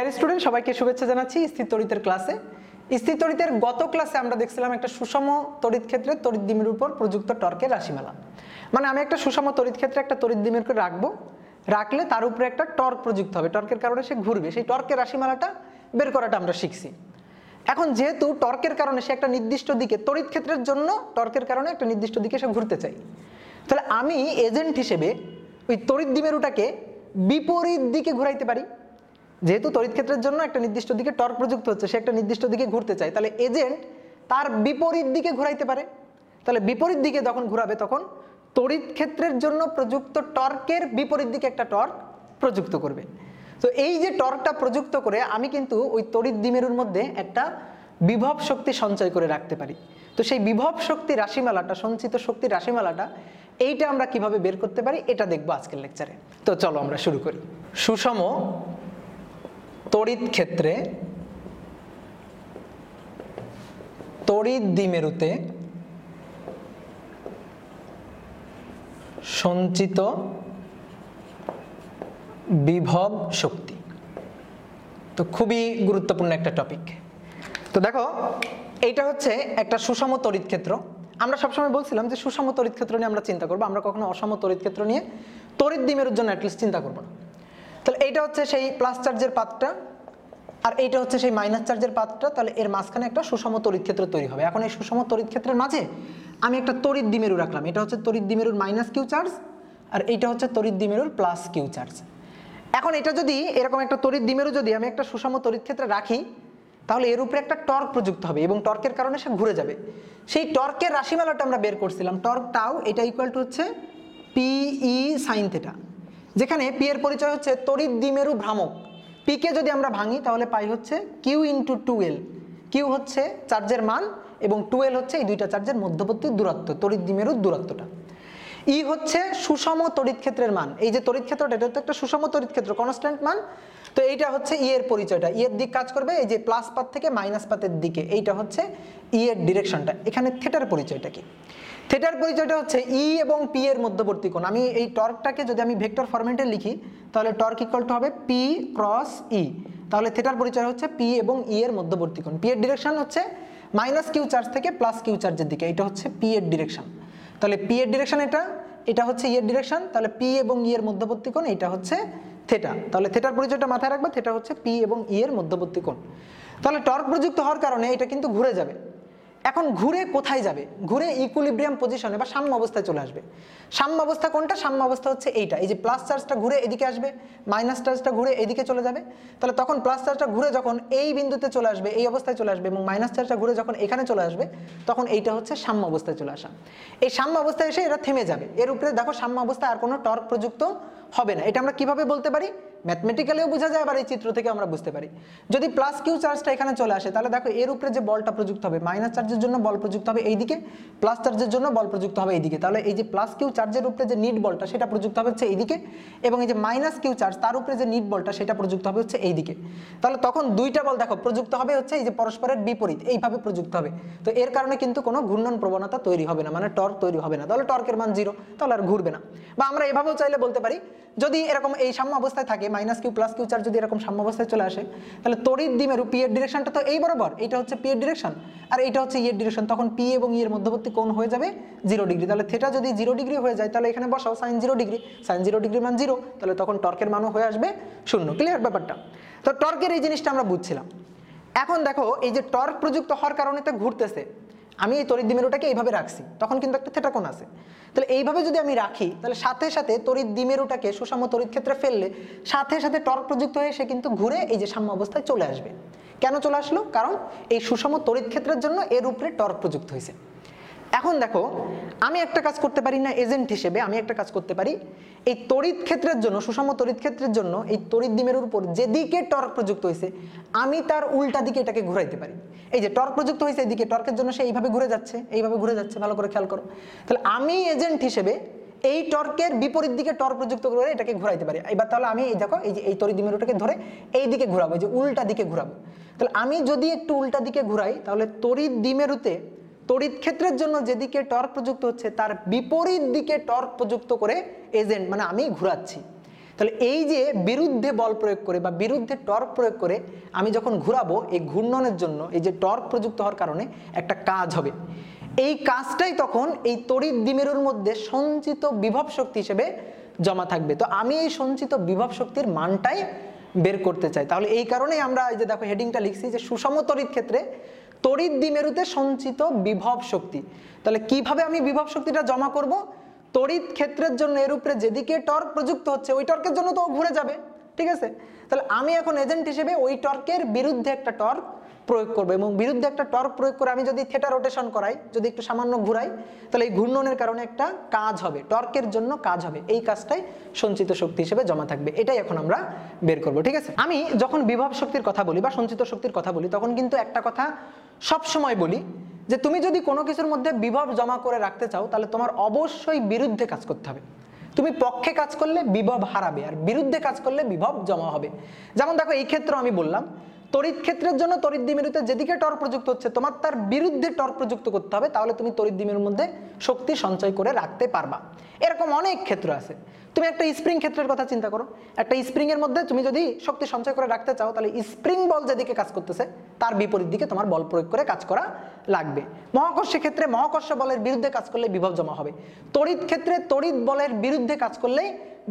Dear student, সবাইকে শুভেচ্ছা জানাচ্ছি স্থির তড়িতের ক্লাসে। স্থির তড়িতের গত ক্লাসে আমরা দেখছিলাম একটা সুষম তড়িৎ ক্ষেত্রে তড়িৎ দ্বিমের উপর প্রযুক্ত টর্কের রাশিমালা। মানে আমি একটা সুষম তড়িৎ ক্ষেত্রে একটা তড়িৎ দ্বিমেরকে রাখবো, রাখলে তার উপরে একটা টর্ক প্রযুক্ত হবে, টর্কের কারণে সে ঘুরবে। সেই টর্কের রাশিমালাটা বের করাটা আমরা শিখছি। এখন যেহেতু টর্কের কারণে সে একটা নির্দিষ্ট দিকে, তড়িৎ ক্ষেত্রের জন্য টর্কের কারণে একটা নির্দিষ্ট দিকে সে ঘুরতে চাই, তাহলে আমি এজেন্ট হিসেবে ওই তড়িৎ দ্বিমেরুটাকে বিপরীত দিকে ঘুরাইতে পারি। যেহেতু তড়িৎ ক্ষেত্রের জন্য একটা নির্দিষ্ট দিকে টর্ক প্রযুক্ত হচ্ছে, সে একটা নির্দিষ্ট দিকে ঘুরতে চায়, তাহলে এজেন্ট তার বিপরীত দিকে ঘুরাইতে পারে। তাহলে বিপরীত দিকে যখন ঘুরাবে তখন তড়িৎ ক্ষেত্রের জন্য প্রযুক্ত টর্কের বিপরীত দিকে একটা টর্ক প্রযুক্ত করবে। তো এই যে টর্কটা প্রযুক্ত করে আমি কিন্তু ওই তড়িৎ দ্বিমেরুর মধ্যে একটা বিভব শক্তি সঞ্চয় করে রাখতে পারি। তো সেই বিভব শক্তি রাশিমালাটা, সঞ্চিত শক্তির রাশিমালাটা, এইটা আমরা কিভাবে বের করতে পারি এটা দেখবো আজকের লেকচারে। তো চলো আমরা শুরু করি। সুষম তড়িৎ ক্ষেত্রে তড়িৎ দ্বিমেরুতে সঞ্চিত বিভব শক্তি। তো খুবই গুরুত্বপূর্ণ একটা টপিক। তো দেখো, এইটা হচ্ছে একটা সুষম তড়িৎ ক্ষেত্র। আমরা সবসময় বলছিলাম যে সুষম তড়িৎ ক্ষেত্র নিয়ে আমরা চিন্তা করবো, আমরা কখনো অসম তড়িৎ ক্ষেত্র নিয়ে তড়িৎ দ্বিমেরুর জন্য অ্যাটলিস্ট চিন্তা করবো না। তাহলে এইটা হচ্ছে সেই প্লাস চার্জের পাতটা, আর এইটা হচ্ছে সেই মাইনাস চার্জের পাতটা। তাহলে এর মাঝখানে একটা সুষম তড়িৎ ক্ষেত্র তৈরি হবে। এখন এই সুষম তড়িৎ ক্ষেত্রের মাঝে আমি একটা তড়িৎ দ্বিমেরু রাখলাম। এটা হচ্ছে তড়িৎ দ্বিমেরুর মাইনাস কিউ চার্জ, আর এইটা হচ্ছে তড়িৎ দ্বিমেরুর প্লাস কিউ চার্জ। এখন এটা যদি এরকম একটা তড়িৎ দ্বিমেরু যদি আমি একটা সুষম তড়িৎ ক্ষেত্রে রাখি, তাহলে এর উপরে একটা টর্ক প্রযুক্ত হবে এবং টর্কের কারণে সে ঘুরে যাবে। সেই টর্কের রাশিমালাটা আমরা বের করছিলাম। টর্ক টাও এটা ইকুয়াল টু হচ্ছে পিই সাইন থিটা, যেখানে পি এর পরিচয় হচ্ছে তড়িৎ দ্বিমেরু ভ্রামক। পি কে যদি আমরা ভাঙি তাহলে পাই হচ্ছে কিউ ইন্টু 2L। কিউ হচ্ছে চার্জের মান এবং 2L হচ্ছে এই দুইটা চার্জের মধ্যবর্তী দূরত্ব, তড়িৎ দ্বিমেরুর দূরত্বটা। ই হচ্ছে সুষম তড়িৎ ক্ষেত্রের মান। এই যে তড়িৎ ক্ষেত্রটা, এটা তো একটা সুষম তড়িৎ ক্ষেত্র, কনস্ট্যান্ট মান। তো এইটা হচ্ছে ই এর পরিচয়টা। ই এর দিক কাজ করবে এই যে প্লাস পাত থেকে মাইনাস পাতের দিকে, এইটা হচ্ছে ই এর ডিরেকশনটা। এখানে থিটার পরিচয়টা কি? থিটার পরিচয়টা হচ্ছে ই এবং পি এর মধ্যবর্তী কোণ। আমি এই টর্কটাকে যদি আমি ভেক্টর ফরম্যাটে লিখি তাহলে টর্ক ইকুয়াল টু হবে পি ক্রস ই। তাহলে থিটার পরিচয় হচ্ছে পি এবং ই এর মধ্যবর্তী কোণ। পি এর ডিরেকশন হচ্ছে মাইনাস কিউ চার্জ থেকে প্লাস কিউ চার্জের দিকে, এটা হচ্ছে পি এর ডিরেকশন। তাহলে পি এর ডিরেকশন এটা, এটা হচ্ছে ই এর ডিরেকশন। তাহলে পি এবং ই এর মধ্যবর্তী কোণ এটা হচ্ছে থিটা। তাহলে থিটার পরিচয়টা মাথায় রাখবে, থিটা হচ্ছে পি এবং ই এর মধ্যবর্তী কোণ। তাহলে টর্ক প্রযুক্ত হওয়ার কারণে এটা কিন্তু ঘুরে যাবে। এখন ঘুরে কোথায় যাবে? ঘুরে ইকুইলিব্রিয়াম পজিশনে বা সাম্য অবস্থায় চলে আসবে। সাম্য অবস্থা কোনটা? সাম্য অবস্থা হচ্ছে এইটা। এই যে প্লাস চার্জটা ঘুরে এদিকে আসবে, মাইনাস চার্জটা ঘুরে এদিকে চলে যাবে। তাহলে তখন প্লাস চার্জটা ঘুরে যখন এই বিন্দুতে চলে আসবে, এই অবস্থায় চলে আসবে, এবং মাইনাস চার্জটা ঘুরে যখন এখানে চলে আসবে, তখন এইটা হচ্ছে সাম্য অবস্থায় চলে আসা। এই সাম্য অবস্থায় এসে এরা থেমে যাবে। এর উপরে দেখো সাম্য অবস্থায় আর কোনো টর্ক প্রযুক্ত হবে না। এটা আমরা কিভাবে বলতে পারি? ম্যাথমেটিক্যালিও বোঝা যায়, আবার এই চিত্র থেকে আমরা বুঝতে পারি। যদি প্লাস কিউ চার্জটা এখানে চলে আসে, তাহলে দেখো এর উপরে যে বলটা প্রযুক্ত হবে, মাইনাস চার্জের জন্য বল প্রযুক্ত হবে এইদিকে, প্লাস চার্জের জন্য বল প্রযুক্ত হবে এইদিকে। তাহলে এই যে প্লাস কিউ চার্জের উপরে যে নিট বলটা সেটা প্রযুক্ত হবে হচ্ছে এইদিকে, এবং এই যে মাইনাস কিউ চার্জ তার উপরে যে নিট বলটা সেটা প্রযুক্ত হবে হচ্ছে এইদিকে। তাহলে তখন দুইটা বল দেখো প্রযুক্ত হবে হচ্ছে এই যে পরস্পরের বিপরীত, এইভাবে প্রযুক্ত হবে। তো এর কারণে কিন্তু কোনো ঘূর্ণন প্রবণতা তৈরি হবে না, মানে টর্ক তৈরি হবে না। তাহলে টর্কের মান 0, তাহলে আর ঘুরবে না। বা আমরা এভাবেও চাইলে বলতে পারি, যদি এরকম এই সাম্য অবস্থায় থাকে, minus q plus q charge যদি এরকম সাম্য অবস্থায় চলে আসে, তাহলে তড়িৎ দ্বিমেরু পি এর ডিরেকশনটা তো এই বরাবর, এইটা হচ্ছে পি এর ডিরেকশন আর এইটা হচ্ছে ই এর ডিরেকশন, তখন পি এবং ই এর মধ্যবর্তী কোণ হয়ে যাবে 0 ডিগ্রি। তাহলে থিটা যদি 0 ডিগ্রি হয়ে যায়, তাহলে এখানে বসাও sin 0 ডিগ্রি, sin 0 ডিগ্রি মান 0, তাহলে তখন টর্কের মানও হয়ে আসবে 0। ক্লিয়ার ব্যাপারটা? তো টর্কের এই জিনিসটা আমরা বুঝছিলাম। এখন দেখো, এই যে টর্ক প্রযুক্ত হওয়ার কারণে তো ঘুরতেছে, আমি এই তড়িৎ দ্বিমেরুটাকে এইভাবে রাখছি, তখন কিন্তু একটা থিটা কোণ আছে। তাহলে এইভাবে যদি আমি রাখি, তাহলে সাথে সাথে তড়িৎ দ্বিমেরুটাকে সুষম তড়িৎ ক্ষেত্রে ফেললে সাথে সাথে টর্ক প্রযুক্ত হয়ে সে কিন্তু ঘুরে এই যে সাম্য অবস্থায় চলে আসবে। কেন চলে আসলো? কারণ এই সুষম তড়িৎ ক্ষেত্রের জন্য এর উপরে টর্ক প্রযুক্ত হয়েছে। এখন দেখো, আমি একটা কাজ করতে পারি না এজেন্ট হিসেবে, আমি একটা কাজ করতে পারি, এই তড়িৎ ক্ষেত্রের জন্য, সুষম তড়িৎ ক্ষেত্রের জন্য এই তড়িৎ দ্বিমেরুর উপর যেদিকে টর্ক প্রযুক্ত হয়েছে আমি তার উল্টা দিকে এটাকে ঘুরাইতে পারি। এই যে টর্ক প্রযুক্ত হয়েছে এদিকে, টর্কের জন্য সে এইভাবে ঘুরে যাচ্ছে, এইভাবে ঘুরে যাচ্ছে, ভালো করে খেয়াল করো। তাহলে আমি এজেন্ট হিসেবে এই টর্কের বিপরীত দিকে টর্ক প্রযুক্ত করে এটাকে ঘুরাইতে পারি। এবার তাহলে আমি এই দেখো, এই যে এই তড়িৎ দ্বিমেরুটাকে ধরে এই দিকে ঘুরাবো, এই যে উল্টা দিকে ঘুরাবো। তাহলে আমি যদি একটু উল্টা দিকে ঘুরাই, তাহলে তড়িৎ দ্বিমেরুতে তড়িৎ ক্ষেত্রের জন্য যেদিকে টর্ক প্রযুক্ত হচ্ছে তার বিপরীত দিকে টর্ক প্রযুক্ত করে এজেন্ট মানে আমি ঘুরাচ্ছি। তাহলে এই যে বিরুদ্ধে বল প্রয়োগ করে বা বিরুদ্ধে টর্ক প্রয়োগ করে আমি যখন ঘুরাবো, এই ঘূর্ণনের জন্য এই যে টর্ক প্রযুক্ত হওয়ার কারণে একটা কাজ হবে, এই কাজটাই তখন এই তড়িৎ দ্বিমেরুর মধ্যে সঞ্চিত বিভব শক্তি হিসেবে জমা থাকবে। তো আমি এই সঞ্চিত বিভব শক্তির মানটাই বের করতে চাই। তাহলে এই কারণেই আমরা এই যে দেখো হেডিংটা লিখছি যে সুষম তড়িৎ ক্ষেত্রে তড়িৎ দ্বিমেরুতে সঞ্চিত বিভব শক্তি। তাহলে কিভাবে আমি বিভব শক্তিটা জমা করব? তড়িৎ ক্ষেত্রের জন্য এর উপরে যেদিকে টর্ক প্রযুক্ত হচ্ছে ওই টর্কের জন্য তো ঘুরে যাবে, ঠিক আছে? তাহলে আমি এখন এজেন্ট হিসেবে ওই টর্কের বিরুদ্ধে একটা টর্ক প্রয়োগ করবো, এবং বিরুদ্ধে একটা টর্ক প্রয়োগ করে আমি যদি থিটা রোটেশন করাই, যদি একটু সামান্য ঘুরাই, তাহলে এই ঘূর্ণনের কারণে একটা কাজ হবে, টর্কের জন্য কাজ হবে, এই কাজটাই সঞ্চিত শক্তি হিসেবে জমা থাকবে। এটাই এখন আমরা বের করব, ঠিক আছে? আমি যখন বিভব শক্তির কথা বলি বা সঞ্চিত শক্তির কথা বলি তখন কিন্তু একটা কথা সব সময় বলি যে তুমি যদি কোনো কিছুর মধ্যে বিভব জমা করে রাখতে চাও তাহলে তোমার অবশ্যই বিরুদ্ধে কাজ করতে হবে। তুমি পক্ষে কাজ করলে বিভব হারাবে, আর বিরুদ্ধে কাজ করলে বিভব জমা হবে। যেমন দেখো এই ক্ষেত্রে আমি বললাম তড়িৎ ক্ষেত্রের জন্য তড়িৎ দ্বিমেরুতে যেদিকে টর্ক প্রযুক্ত হচ্ছে তোমার তার বিরুদ্ধে টর্ক প্রযুক্ত করতে হবে, তাহলে তুমি তড়িৎ দ্বিমেরুর মধ্যে শক্তি সঞ্চয় করে রাখতে পারবা। এরকম অনেক ক্ষেত্র আছে। তুমি একটা স্প্রিং ক্ষেত্রের কথা চিন্তা করো, একটা স্প্রিং এর মধ্যে তুমি যদি শক্তি সঞ্চয় করে রাখতে চাও তাহলে স্প্রিং বল যেদিকে কাজ করতেছে তার বিপরীত দিকে তোমার বল প্রয়োগ করে কাজ করা লাগবে। মহাকর্ষের ক্ষেত্রে মহাকর্ষ বলের বিরুদ্ধে কাজ করলে বিভব জমা হবে, তড়িৎ ক্ষেত্রে তড়িৎ বলের বিরুদ্ধে কাজ করলে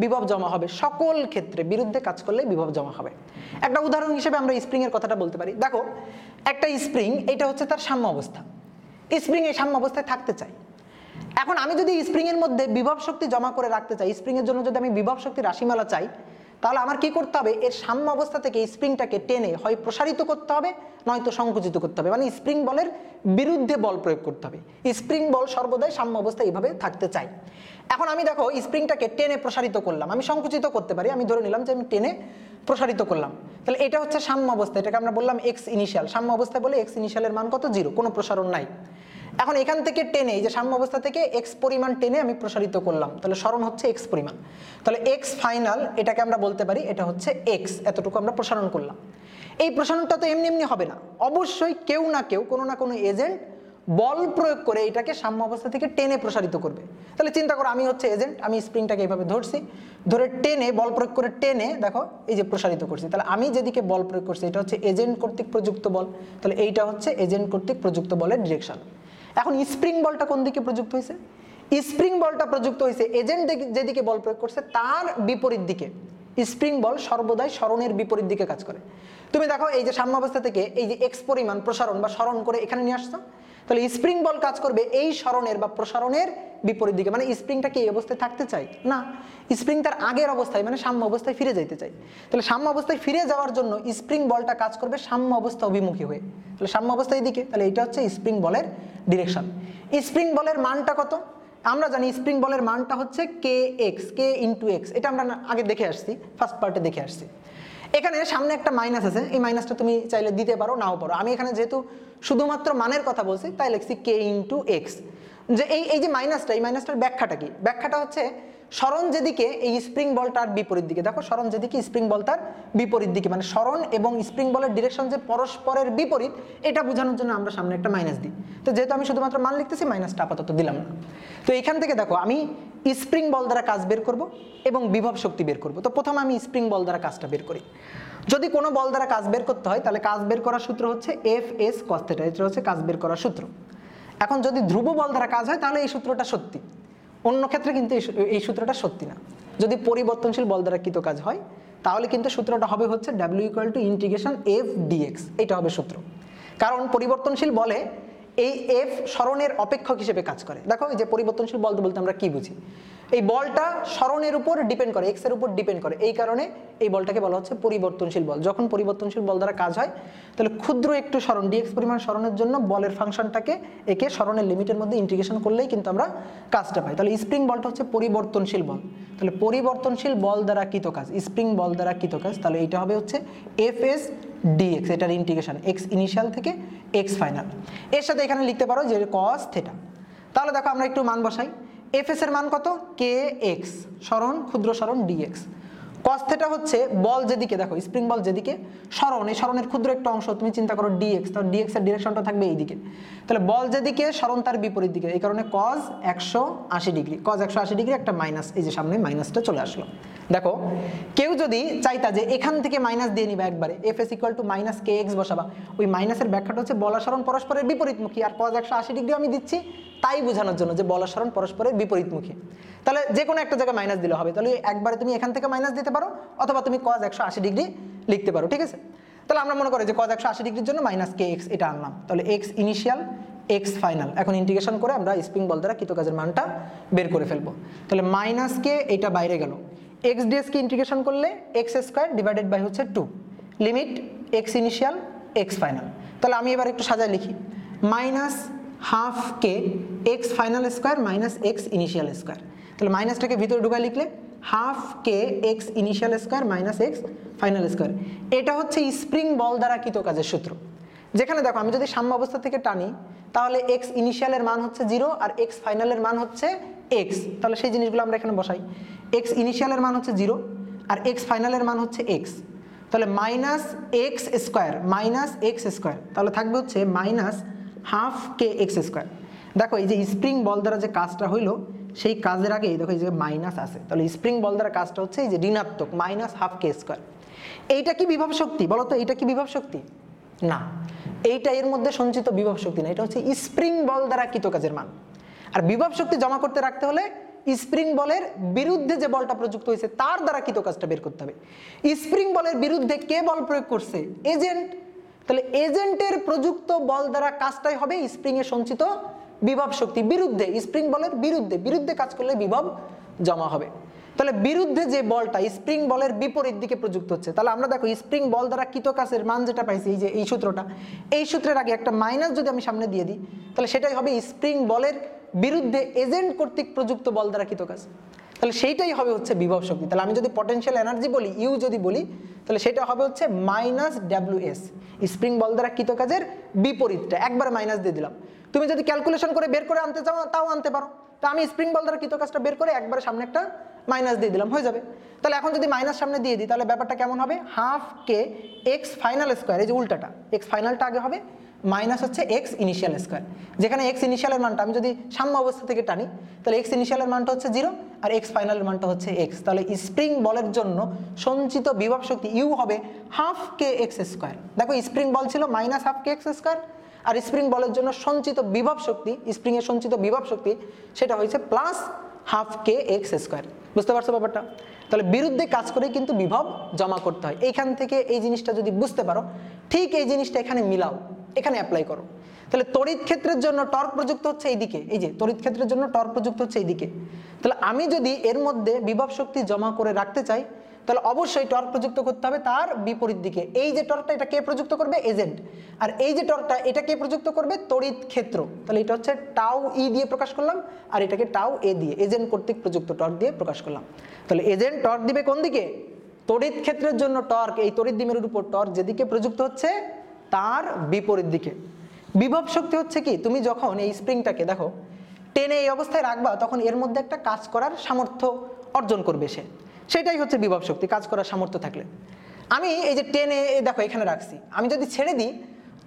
বিভব জমা হবে, সকল ক্ষেত্রে বিরুদ্ধে কাজ করলে বিভব জমা হবে। একটা উদাহরণ হিসেবে আমরা স্প্রিং এর কথাটা বলতে পারি। দেখো একটা স্প্রিং, এটা হচ্ছে তার সাম্য অবস্থা, স্প্রিং এই সাম্য অবস্থায় থাকতে চাই। এখন আমি যদি স্প্রিং এর মধ্যে বিভব শক্তি জমা করে রাখতে চাই, স্প্রিং এর জন্য যদি আমি বিভব শক্তি রাশিমালা চাই, তাহলে আমার কি করতে হবে? এর সাম্য অবস্থা থেকে স্প্রিংটাকে টেনে হয় প্রসারিত করতে হবে নয়তো সংকুচিত করতে হবে, মানে স্প্রিং বলের বিরুদ্ধে বল প্রয়োগ করতে হবে। স্প্রিং বল সর্বদাই সাম্য অবস্থায় এইভাবে থাকতে চাই। এখন আমি দেখো স্প্রিংটাকে টেনে প্রসারিত করলাম, আমি সংকুচিত করতে পারি, আমি ধরে নিলাম যে আমি টেনে প্রসারিত করলাম, তাহলে এটা হচ্ছে সাম্য অবস্থা, এটাকে আমরা বললাম এক্স ইনিশিয়াল। সাম্য অবস্থায় বলে এক্স ইনিশিয়ালের মান কত? 0, কোনো প্রসারণ নাই। এখন এখান থেকে টেনে, এই যে সাম্য অবস্থা থেকে এক্স পরিমাণ টেনে আমি প্রসারিত করলাম, তাহলে সরণ হচ্ছে এক্স পরিমাণ, তাহলে এক্স ফাইনাল এটাকে আমরা বলতে পারি এটা হচ্ছে এক্স, এতটুকু আমরা প্রসারণ করলাম। এই প্রসারণটা তো এমনি এমনি হবে না, অবশ্যই কেউ না কেউ কোনো না কোনো এজেন্ট বল প্রয়োগ করে এটাকে সাম্য অবস্থা থেকে টেনে প্রসারিত করবে। তাহলে চিন্তা করো আমি হচ্ছে এজেন্ট, আমি স্প্রিংটাকে এইভাবে ধরছি, ধরে টেনে বল প্রয়োগ করে টেনে দেখো এই যে প্রসারিত করছি, তাহলে আমি যেদিকে বল প্রয়োগ করছি এটা হচ্ছে এজেন্ট কর্তৃক প্রযুক্ত বল, তাহলে এইটা হচ্ছে এজেন্ট কর্তৃক প্রযুক্ত বলের ডিরেকশন। এখন স্প্রিং বলটা কোন দিকে প্রযুক্ত হয়েছে? স্প্রিং বলটা প্রযুক্ত হয়েছে এজেন্ট যেদিকে বল প্রয়োগ করছে তার বিপরীত দিকে। স্প্রিং বল সর্বদাই সরণের বিপরীত দিকে কাজ করে। তুমি দেখো এই যে সাম্য অবস্থা থেকে এই যে এক্স পরিমাণ প্রসারণ বা সরণ করে এখানে নিয়ে আসছো, তাহলে স্প্রিং বল কাজ করবে এই সরণের বা প্রসারণের বিপরীত দিকে, মানে স্প্রিংটা কি এই অবস্থায় থাকতে চাই না, স্প্রিং তার আগের অবস্থায় মানে সাম্য অবস্থায় ফিরে যেতে চাই। তাহলে সাম্য অবস্থায় ফিরে যাওয়ার জন্য স্প্রিং বলটা কাজ করবে সাম্য অবস্থা অভিমুখী হয়ে, তাহলে সাম্য অবস্থা এইদিকে, তাহলে এটা হচ্ছে স্প্রিং বলের ডিরেকশন। স্প্রিং বলের মানটা কত? আমরা জানি স্প্রিং বলের মানটা হচ্ছে কে এক্স, কে ইন্টু এক্স, এটা আমরা আগে দেখে আসছি, ফার্স্ট পার্টে দেখে আসছি। এখানে সামনে একটা মাইনাস আছে, এই মাইনাসটা তুমি চাইলে দিতে পারো নাও পারো, আমি এখানে যেহেতু শুধুমাত্র মানের কথা বলছি তাই লিখছি কে ইন্টু এক্স। যে এই যে মাইনাসটা, এই মাইনাসটার ব্যাখ্যাটা কি? ব্যাখ্যাটা হচ্ছে সরণ যেদিকে এই স্প্রিং বলটার বিপরীত দিকে, দেখো সরণ যেদিকে স্প্রিং বলটার বিপরীত দিকে, মানে সরণ এবং স্প্রিং বলের ডিরেকশন যে পরস্পরের বিপরীত, এটা বোঝানোর জন্য আমরা সামনে একটা মাইনাস দিই। তো যেহেতু আমি শুধুমাত্র মান লিখতেছি মাইনাসটা আপাতত দিলাম না। তো এখান থেকে দেখো আমি স্প্রিং বল দ্বারা কাজ বের করব এবং বিভব শক্তি বের করব। তো প্রথমে আমি স্প্রিং বল দ্বারা কাজটা বের করি। যদি কোনো বল দ্বারা কাজ বের করতে হয় তাহলে কাজ বের করার সূত্র হচ্ছে এফ এস কস থিটা, এটা হচ্ছে কাজ বের করার সূত্র। এখন যদি ধ্রুব বল দ্বারা কাজ হয় তাহলে এই সূত্রটা সত্যি, অন্য ক্ষেত্রে কিন্তু এই সূত্রটা সত্যি না। যদি পরিবর্তনশীল বল দ্বারা কৃত কাজ হয় তাহলে কিন্তু সূত্রটা হবে হচ্ছে W = ইন্টিগ্রেশন এফ ডিএক্স, এটা হবে সূত্র। কারণ পরিবর্তনশীল বলে এই এফ সরণের অপেক্ষক হিসেবে কাজ করে। দেখো এই যে পরিবর্তনশীল বল বলতে আমরা কি বুঝি, এই বলটা সরণের উপর ডিপেন্ড করে, এক্স এর উপর ডিপেন্ড করে, এই কারণে এই বলটাকে বলা হচ্ছে পরিবর্তনশীল বল। যখন পরিবর্তনশীল বল দ্বারা কাজ হয় তাহলে ক্ষুদ্র একটু সরণ ডিএক্স পরিমাণ সরণের জন্য বলের ফাংশনটাকে একে সরণের লিমিটের মধ্যে ইন্টিগ্রেশন করলেই কিন্তু আমরা কাজটা পাই। তাহলে স্প্রিং বলটা হচ্ছে পরিবর্তনশীল বল, তাহলে পরিবর্তনশীল বল দ্বারা কৃত কাজ, স্প্রিং বল দ্বারা কৃত কাজ, তাহলে এইটা হবে হচ্ছে এফ এস ডিএক্স, এটার ইন্টিগ্রেশন এক্স ইনিশিয়াল থেকে এক্স ফাইনাল। এর সাথে এখানে লিখতে পারো যে কস থিটা। তাহলে দেখো আমরা একটু মান বসাই, এফ এস এর মান কত? কে এক্স, সরণ ক্ষুদ্র সরণ ডিএক্স, কস থিটা হচ্ছে বল যেদিকে, দেখো স্প্রিং বল যেদিকে সরণ, এই সরণের ক্ষুদ্র একটা অংশ তুমি চিন্তা করো ডিএক্স, তাহলে ডিএক্স এর ডিরেকশনটা থাকবে এইদিকে, তাহলে বল যেদিকে সরণ তার বিপরীত দিকে, এই কারণে কজ 180 ডিগ্রি, কজ 180 ডিগ্রি একটা মাইনাস, এই যে সামনে মাইনাসটা চলে আসলো। দেখো কেউ যদি চাইতা যে এখান থেকে মাইনাস দিয়ে নিবা একবারে, F S equal to minus K X বসাবা, ওই মাইনাসের ব্যাখ্যাটা হচ্ছে বল আর সরণ পরস্পরের বিপরীতমুখী, আর কজ 180 ডিগ্রি আমি দিচ্ছি তাই বোঝানোর জন্য যে বল আর সরণ পরস্পরের বিপরীতমুখী। তাহলে যে কোনো একটা জায়গায় মাইনাস দিলে হবে, তাহলে একবারে তুমি এখান থেকে মাইনাস দিতে পারো অথবা তুমি কজ 180 ডিগ্রি লিখতে পারো, ঠিক আছে। তাহলে আমরা মনে করি যে কজ 180 ডিগ্রির জন্য মাইনাস কে এক্স এটা আনলাম, তাহলে এক্স ইনিশিয়াল এক্স ফাইনাল, এখন ইন্টিগ্রেশন করে আমরা স্প্রিং বল দ্বারা কৃতকাজের মানটা বের করে ফেলবো। তাহলে মাইনাস কে এটা বাইরে গেল, এক্স ডিএস কে ইন্টিগ্রেশন করলে এক্স স্কোয়ার ডিভাইডেড বাই হচ্ছে 2, limit X initial X final. তাহলে আমি এবার একটু সাজায় লিখি, minus half K X final square minus X initial square, তাহলে মাইনাসটাকে ভিতরে ঢুকায় লিখলে half K X initial square minus X final square. এটা হচ্ছে স্প্রিং বল দ্বারা কৃতকাজের সূত্র, যেখানে দেখো আমি যদি সাম্য অবস্থা থেকে টানি তাহলে এক্স ইনিশিয়ালের মান হচ্ছে 0 আর এক্স ফাইনালের মান হচ্ছে এক্স, তাহলে সেই জিনিসগুলো আমরা এখানে বসাই, এক্স ইনিশিয়ালের মান হচ্ছে 0 আর এক্স ফাইনালের মান হচ্ছে এক্স, তাহলে minus x square minus x square, তাহলে থাকবে হচ্ছে minus half K x square. দেখো এই যে স্প্রিং বল দ্বারা যে কাজটা হইলো সেই কাজের আগে দেখো এই যে মাইনাস আছে, তাহলে স্প্রিং বল দ্বারা কাজটা হচ্ছে এই যে ঋণাত্মক মাইনাস হাফ কে স্কোয়ার। এইটা কি বিভব শক্তি বলো তো, এইটা কি বিভব শক্তি? না, এইটা এর মধ্যে সঞ্চিত বিভব শক্তি না, এটা হচ্ছে স্প্রিং বল দ্বারা কৃতকাজের মান। আর বিভব শক্তি জমা করতে রাখতে হলে স্প্রিং বলের বিরুদ্ধে যে বলটা প্রযুক্ত হয়েছে তার দ্বারা কৃতকাজটা বের করতে হবে। স্প্রিং বলের বিরুদ্ধে কে বল প্রয়োগ করছে? এজেন্ট, তাহলে এজেন্টের প্রযুক্ত বল দ্বারা কাজটাই হবে স্প্রিং এর সঞ্চিত বিভব শক্তি, বিরুদ্ধে স্প্রিং বলের বিরুদ্ধে কাজ করলে বিভব জমা হবে। তাহলে বিরুদ্ধে যে বলটা স্প্রিং বলের বিপরীত দিকে প্রযুক্ত হচ্ছে, তাহলে আমরা দেখো স্প্রিং বল দ্বারা কৃতকাজের মান যেটা পাইছি এই যে এই সূত্রটা, এই সূত্রের আগে একটা মাইনাস যদি আমি সামনে দিয়ে দিই তাহলে সেটাই হবে স্প্রিং বলের বিরুদ্ধে এজেন্ট কর্তৃক প্রযুক্ত বল দ্বারা কৃতকাজ, তাহলে সেইটাই হবে হচ্ছে বিভব শক্তি। তাহলে আমি যদি পটেনশিয়াল এনার্জি বলি ইউ যদি বলি তাহলে সেটা হবে হচ্ছে মাইনাস ডাব্লিউএস, স্প্রিং বল দ্বারা কৃতকাজের বিপরীতটা একবার মাইনাস দিয়ে দিলাম। তুমি যদি ক্যালকুলেশন করে বের করে আনতে চাও তাও আনতে পারো, তো আমি স্প্রিং বল দ্বারা কৃতকাজটা বের করে একবারে সামনে একটা মাইনাস দিয়ে দিলাম, হয়ে যাবে। তাহলে এখন যদি মাইনাস সামনে দিয়ে দিই তাহলে ব্যাপারটা কেমন হবে, half K X final square, এই যে উল্টাটা এক্স ফাইনালটা আগে হবে মাইনাস হচ্ছে এক্স ইনিশিয়াল স্কোয়ার, যেখানে এক্স ইনিশিয়ালের মানটা আমি যদি সাম্য অবস্থা থেকে টানি তাহলে এক্স ইনিশিয়ালের মানটা হচ্ছে 0 আর এক্স ফাইনালের মানটা হচ্ছে এক্স, তাহলে স্প্রিং বলের জন্য সঞ্চিত বিভব শক্তি ইউ হবে হাফ কে এক্স স্কোয়ার। দেখো স্প্রিং বল ছিল minus half K x square আর স্প্রিং বলের জন্য সঞ্চিত বিভব শক্তি, স্প্রিং এর সঞ্চিত বিভব শক্তি সেটা হয়েছে plus half K x square. বুঝতে পারছো ব্যাপারটা? তাহলে বিরুদ্ধে কাজ করে কিন্তু বিভব জমা করতে হয়। এইখান থেকে এই জিনিসটা যদি বুঝতে পারো ঠিক এই জিনিসটা এখানে মিলাও, এখানে অ্যাপ্লাই করো। তাহলে তড়িৎ ক্ষেত্রের জন্য টর্ক প্রযুক্ত হচ্ছে এইদিকে, এই যে তড়িৎ ক্ষেত্রের জন্য টর্ক প্রযুক্ত হচ্ছে এইদিকে, তাহলে আমি যদি এর মধ্যে বিভব শক্তি জমা করে রাখতে চাই তাহলে অবশ্যই টর্ক প্রযুক্ত করতে হবে তার বিপরীত দিকে। এই যে টর্কটা এটা কে প্রযুক্ত করবে? এজেন্ট। আর এই যে টর্কটা এটা কে প্রযুক্ত করবে? তড়িৎ ক্ষেত্র। তাহলে এটা হচ্ছে টাউ ই দিয়ে প্রকাশ করলাম আর এটাকে টাউ এ দিয়ে এজেন্ট কর্তৃক প্রযুক্ত টর্ক দিয়ে প্রকাশ করলাম। তাহলে এজেন্ট টর্ক দিবে কোন দিকে? তড়িৎ ক্ষেত্রের জন্য টর্ক এই তড়িৎ দ্বিমেরুর উপর টর্ক যেদিকে প্রযুক্ত হচ্ছে তার বিপরীত দিকে। বিভব শক্তি হচ্ছে কি, তুমি যখন এই স্প্রিংটাকে দেখো টেনে এই অবস্থায় রাখবা তখন এর মধ্যে একটা কাজ করার সামর্থ্য অর্জন করবে সে, সেটাই হচ্ছে বিভব শক্তি, কাজ করার সামর্থ্য থাকলে। আমি এই যে টেনে দেখো এখানে রাখছি, আমি যদি ছেড়ে দিই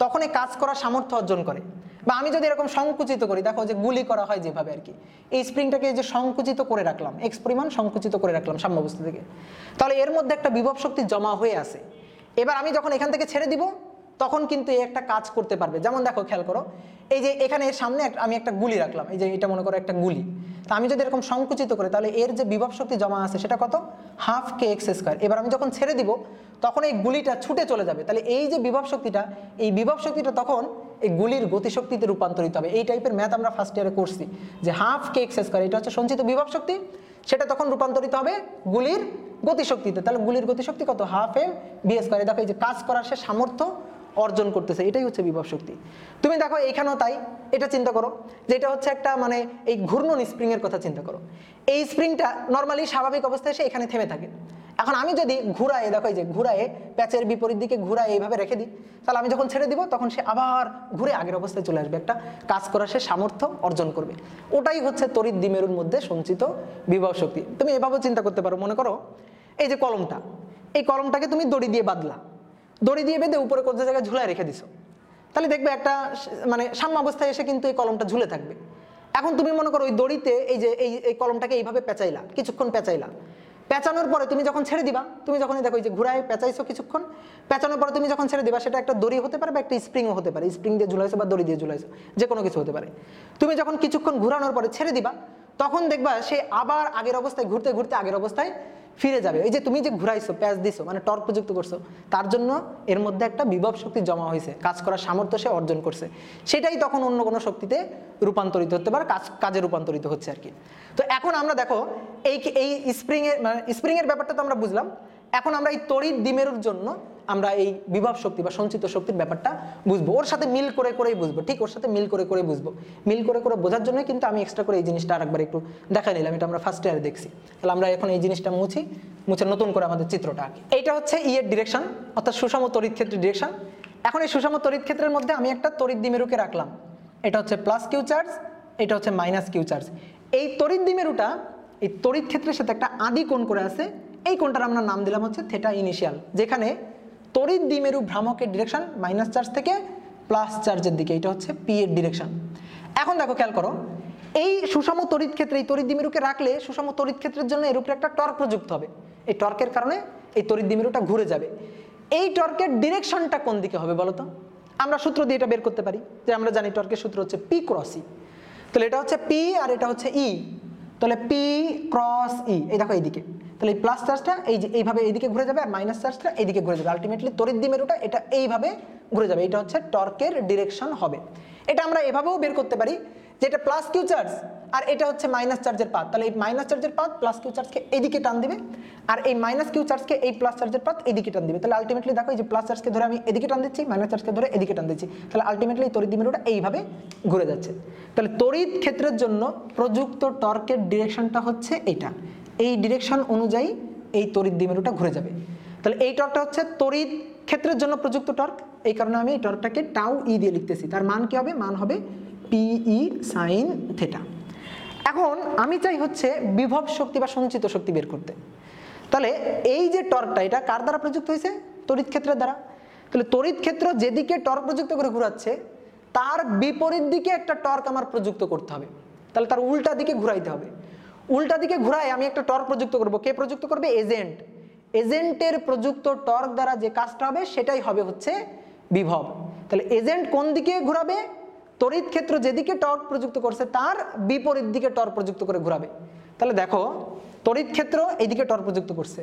তখন এই কাজ করার সামর্থ্য অর্জন করে, বা আমি যদি এরকম সংকুচিত করি, দেখো যে গুলি করা হয় যেভাবে আর কি, এই স্প্রিংটাকে যে সংকুচিত করে রাখলাম এক্স পরিমাণ সংকুচিত করে রাখলাম সাম্য অবস্থা থেকে, তাহলে এর মধ্যে একটা বিভব শক্তি জমা হয়ে আছে। এবার আমি যখন এখান থেকে ছেড়ে দিব তখন কিন্তু এই একটা কাজ করতে পারবে। যেমন দেখো খেয়াল করো, এই যে এখানে এর সামনে আমি একটা গুলি রাখলাম, এই যে এটা মনে করো একটা গুলি, তা আমি যদি এরকম সংকুচিত করি তাহলে এর যে বিভব শক্তি জমা আছে সেটা কত? Half K x square. এবার আমি যখন ছেড়ে দিব তখন এই গুলিটা ছুটে চলে যাবে, তাহলে এই যে বিভব শক্তিটা এই বিভব শক্তিটা তখন এই গুলির গতিশক্তিতে রূপান্তরিত হবে। এই টাইপের ম্যাথ আমরা ফার্স্ট ইয়ারে করছি যে হাফ কে এক্স স্কোয়ার এটা হচ্ছে সঞ্চিত বিভব শক্তি, সেটা তখন রূপান্তরিত হবে গুলির গতিশক্তিতে। তাহলে গুলির গতিশক্তি কত? Half m v square. দেখো এই যে কাজ করার সে সামর্থ্য অর্জন করতেছে, এটাই হচ্ছে বিভব শক্তি। তুমি দেখো এইখানেও তাই, এটা চিন্তা করো যে এটা হচ্ছে একটা মানে এই ঘূর্ণন স্প্রিং এর কথা চিন্তা করো। এই স্প্রিংটা নর্মালি স্বাভাবিক অবস্থায় সে এখানে থেমে থাকে, এখন আমি যদি ঘুরায়, দেখো এই যে ঘুরায় প্যাচের বিপরীত দিকে ঘুরায় এইভাবে রেখে দিই, তাহলে আমি যখন ছেড়ে দিব তখন সে আবার ঘুরে আগের অবস্থায় চলে আসবে, একটা কাজ করার সে সামর্থ্য অর্জন করবে। ওটাই হচ্ছে তড়িৎ দ্বিমেরুর মধ্যে সঞ্চিত বিভব শক্তি। তুমি এভাবেও চিন্তা করতে পারো, মনে করো এই যে কলমটা, এই কলমটাকে তুমি দড়ি দিয়ে বাঁধলা, দড়ি দিয়ে বেঁধে উপরে কোথাও জায়গায় ঝুলায় রেখে দিছো, তাহলে দেখবে একটা মানে সাম্য অবস্থায় এসে কিন্তু এই কলমটা ঝুলে থাকবে। এখন তুমি মনে করো ওই দড়িতে এই যে এই কলমটাকে এইভাবে পেঁচাইলা, কিছুক্ষণ পেঁচাইলা, পেঁচানোর পরে তুমি যখন ছেড়ে দিবা, তুমি যখনই দেখো এই যে ঘুরায় পেঁচাইছো কিছুক্ষণ, পেঁচানোর পরে তুমি যখন ছেড়ে দিবা, সেটা একটা দড়ি হতে পারে বা একটা স্প্রিংও হতে পারে, স্প্রিং দিয়ে ঝুলাইছো বা দড়ি দিয়ে ঝুলাইছো, যে কোনো কিছু হতে পারে। তুমি যখন কিছুক্ষণ ঘুরানোর পরে ছেড়ে দিবা, তখন দেখবা সে আবার আগের অবস্থায় ঘুরতে ঘুরতে আগের অবস্থায় ফিরে যাবে। এই যে তুমি যে ঘুরাইছো, প্যাচ দিছো, মানে টর্ক প্রযুক্ত করছো, তার জন্য এর মধ্যে একটা বিভব শক্তি জমা হয়েছে, কাজ করার সামর্থ্য সে অর্জন করছে, সেটাই তখন অন্য কোনো শক্তিতে রূপান্তরিত হতে পারে, কাজে রূপান্তরিত হচ্ছে আর কি। তো এখন আমরা দেখো এই স্প্রিংয়ের ব্যাপারটা তো আমরা বুঝলাম। এখন আমরা এই তড়িৎ দ্বিমেরুর জন্য আমরা এই বিভব শক্তি বা সঞ্চিত শক্তির ব্যাপারটা বুঝবো, ওর সাথে মিল করে করেই বুঝবো, ঠিক ওর সাথে মিল করে করে বুঝবো। মিল করে করে বোঝার জন্যই কিন্তু আমি এক্সট্রা করে এই জিনিসটা আরেকবার একটু দেখাই নিলাম, এটা আমরা ফার্স্ট ইয়ারে দেখছি। তাহলে আমরা এখন এই জিনিসটা মুছে নতুন করে আমাদের চিত্রটা আঁকি। এইটা হচ্ছে ই এর ডিরেকশন, অর্থাৎ সুষম তড়িৎ ক্ষেত্রের ডিরেকশন। এখন এই সুষম তড়িৎ ক্ষেত্রের মধ্যে আমি একটা তড়িৎ দ্বিমেরুকে রাখলাম, এটা হচ্ছে প্লাস কিউ চার্জ, এটা হচ্ছে মাইনাস কিউ চার্জ। এই তড়িৎ দ্বিমেরুটা এই তড়িৎ ক্ষেত্রের সাথে একটা আদি কোণ করে আছে, এই কোণটার আমরা নাম দিলাম হচ্ছে থেটা ইনিশিয়াল, যেখানে তড়িৎ দ্বিমেরু ভ্রামকের ডিরেকশন মাইনাস চার্জ থেকে প্লাস চার্জের দিকে, এটা হচ্ছে পি এর ডিরেকশন। এখন দেখো খেয়াল করো, এই সুষম তড়িৎ ক্ষেত্রে এই তড়িৎ দ্বিমেরুকে রাখলে সুষম তড়িৎ ক্ষেত্রের জন্য এর উপরে একটা টর্ক প্রযুক্ত হবে, এই টর্কের কারণে এই তড়িৎ দ্বিমেরুটা ঘুরে যাবে। এই টর্কের ডিরেকশনটা কোন দিকে হবে বলো তো? আমরা সূত্র দিয়ে এটা বের করতে পারি, যে আমরা জানি টর্কের সূত্র হচ্ছে পি ক্রস ই। তাহলে এটা হচ্ছে পি আর এটা হচ্ছে ই, তাহলে পি ক্রস ই, এই দেখো এইদিকে, তাহলে এই প্লাস চার্জটা এই যে এইভাবে এইদিকে ঘুরে যাবে আর মাইনাস চার্জটা এইদিকে ঘুরে যাবে, আলটিমেটলি তড়িৎ দ্বিমেরুটা এটা এইভাবে ঘুরে যাবে, এটা হচ্ছে টর্কের ডিরেকশন হবে। এটা আমরা এভাবেও বের করতে পারি যে এটা প্লাস কিউ চার্জ আর এটা হচ্ছে মাইনাস চার্জের পাথ, তাহলে এই মাইনাস চার্জের পাথ প্লাস কিউ চার্জকে এইদিকে টান দিবে আর এই মাইনাস কিউ চার্জকে এই প্লাস চার্জের পাথ এইদিকে টান দিবে। তাহলে আলটিমেটলি দেখো এই যে প্লাস চার্জকে ধরে আমি এদিকে টান দিচ্ছি, মাইনাস চার্জকে ধরে এদিকে টান দিচ্ছি, তাহলে আলটিমেটলি তড়িৎ দ্বিমেরুটা এইভাবে ঘুরে যাচ্ছে। তাহলে তড়িৎ ক্ষেত্রের জন্য প্রযুক্ত টর্কের ডিরেকশনটা হচ্ছে এইটা, এই ডিরেকশন অনুযায়ী এই তড়িৎ দ্বিমেরুটা ঘুরে যাবে। তাহলে এই টর্কটা হচ্ছে তড়িৎ ক্ষেত্রের জন্য প্রযুক্ত টর্ক, এই কারণে আমি এই টর্কটাকে টাউ ই দিয়ে লিখতেছি, তার মান কি হবে? মান হবে পিই সাইন থেটা। এখন আমি চাই হচ্ছে বিভব শক্তি বা সঞ্চিত শক্তি বের করতে। তাহলে এই যে টর্কটা, এটা কার দ্বারা প্রযুক্ত হয়েছে? তড়িৎ ক্ষেত্রের দ্বারা। তাহলে তড়িৎ ক্ষেত্র যেদিকে টর্ক প্রযুক্ত করে ঘুরাচ্ছে, তার বিপরীত দিকে একটা টর্ক আমার প্রযুক্ত করতে হবে, তাহলে তার উল্টা দিকে ঘুরাইতে হবে। উল্টা দিকে ঘুরায় আমি একটা টর্ক প্রযুক্ত করব, কে প্রযুক্ত করবে? এজেন্ট। এজেন্টের প্রযুক্ত টর্ক দ্বারা যে কাজটা হবে সেটাই হবে হচ্ছে বিভব। তাহলে এজেন্ট কোন দিকে ঘুরাবে? তড়িৎ ক্ষেত্র যেদিকে টর্ক প্রযুক্ত করছে তার বিপরীত দিকে টর্ক প্রযুক্ত করে ঘুরাবে। তাহলে দেখো তড়িৎ ক্ষেত্র এইদিকে টর্ক প্রযুক্ত করছে,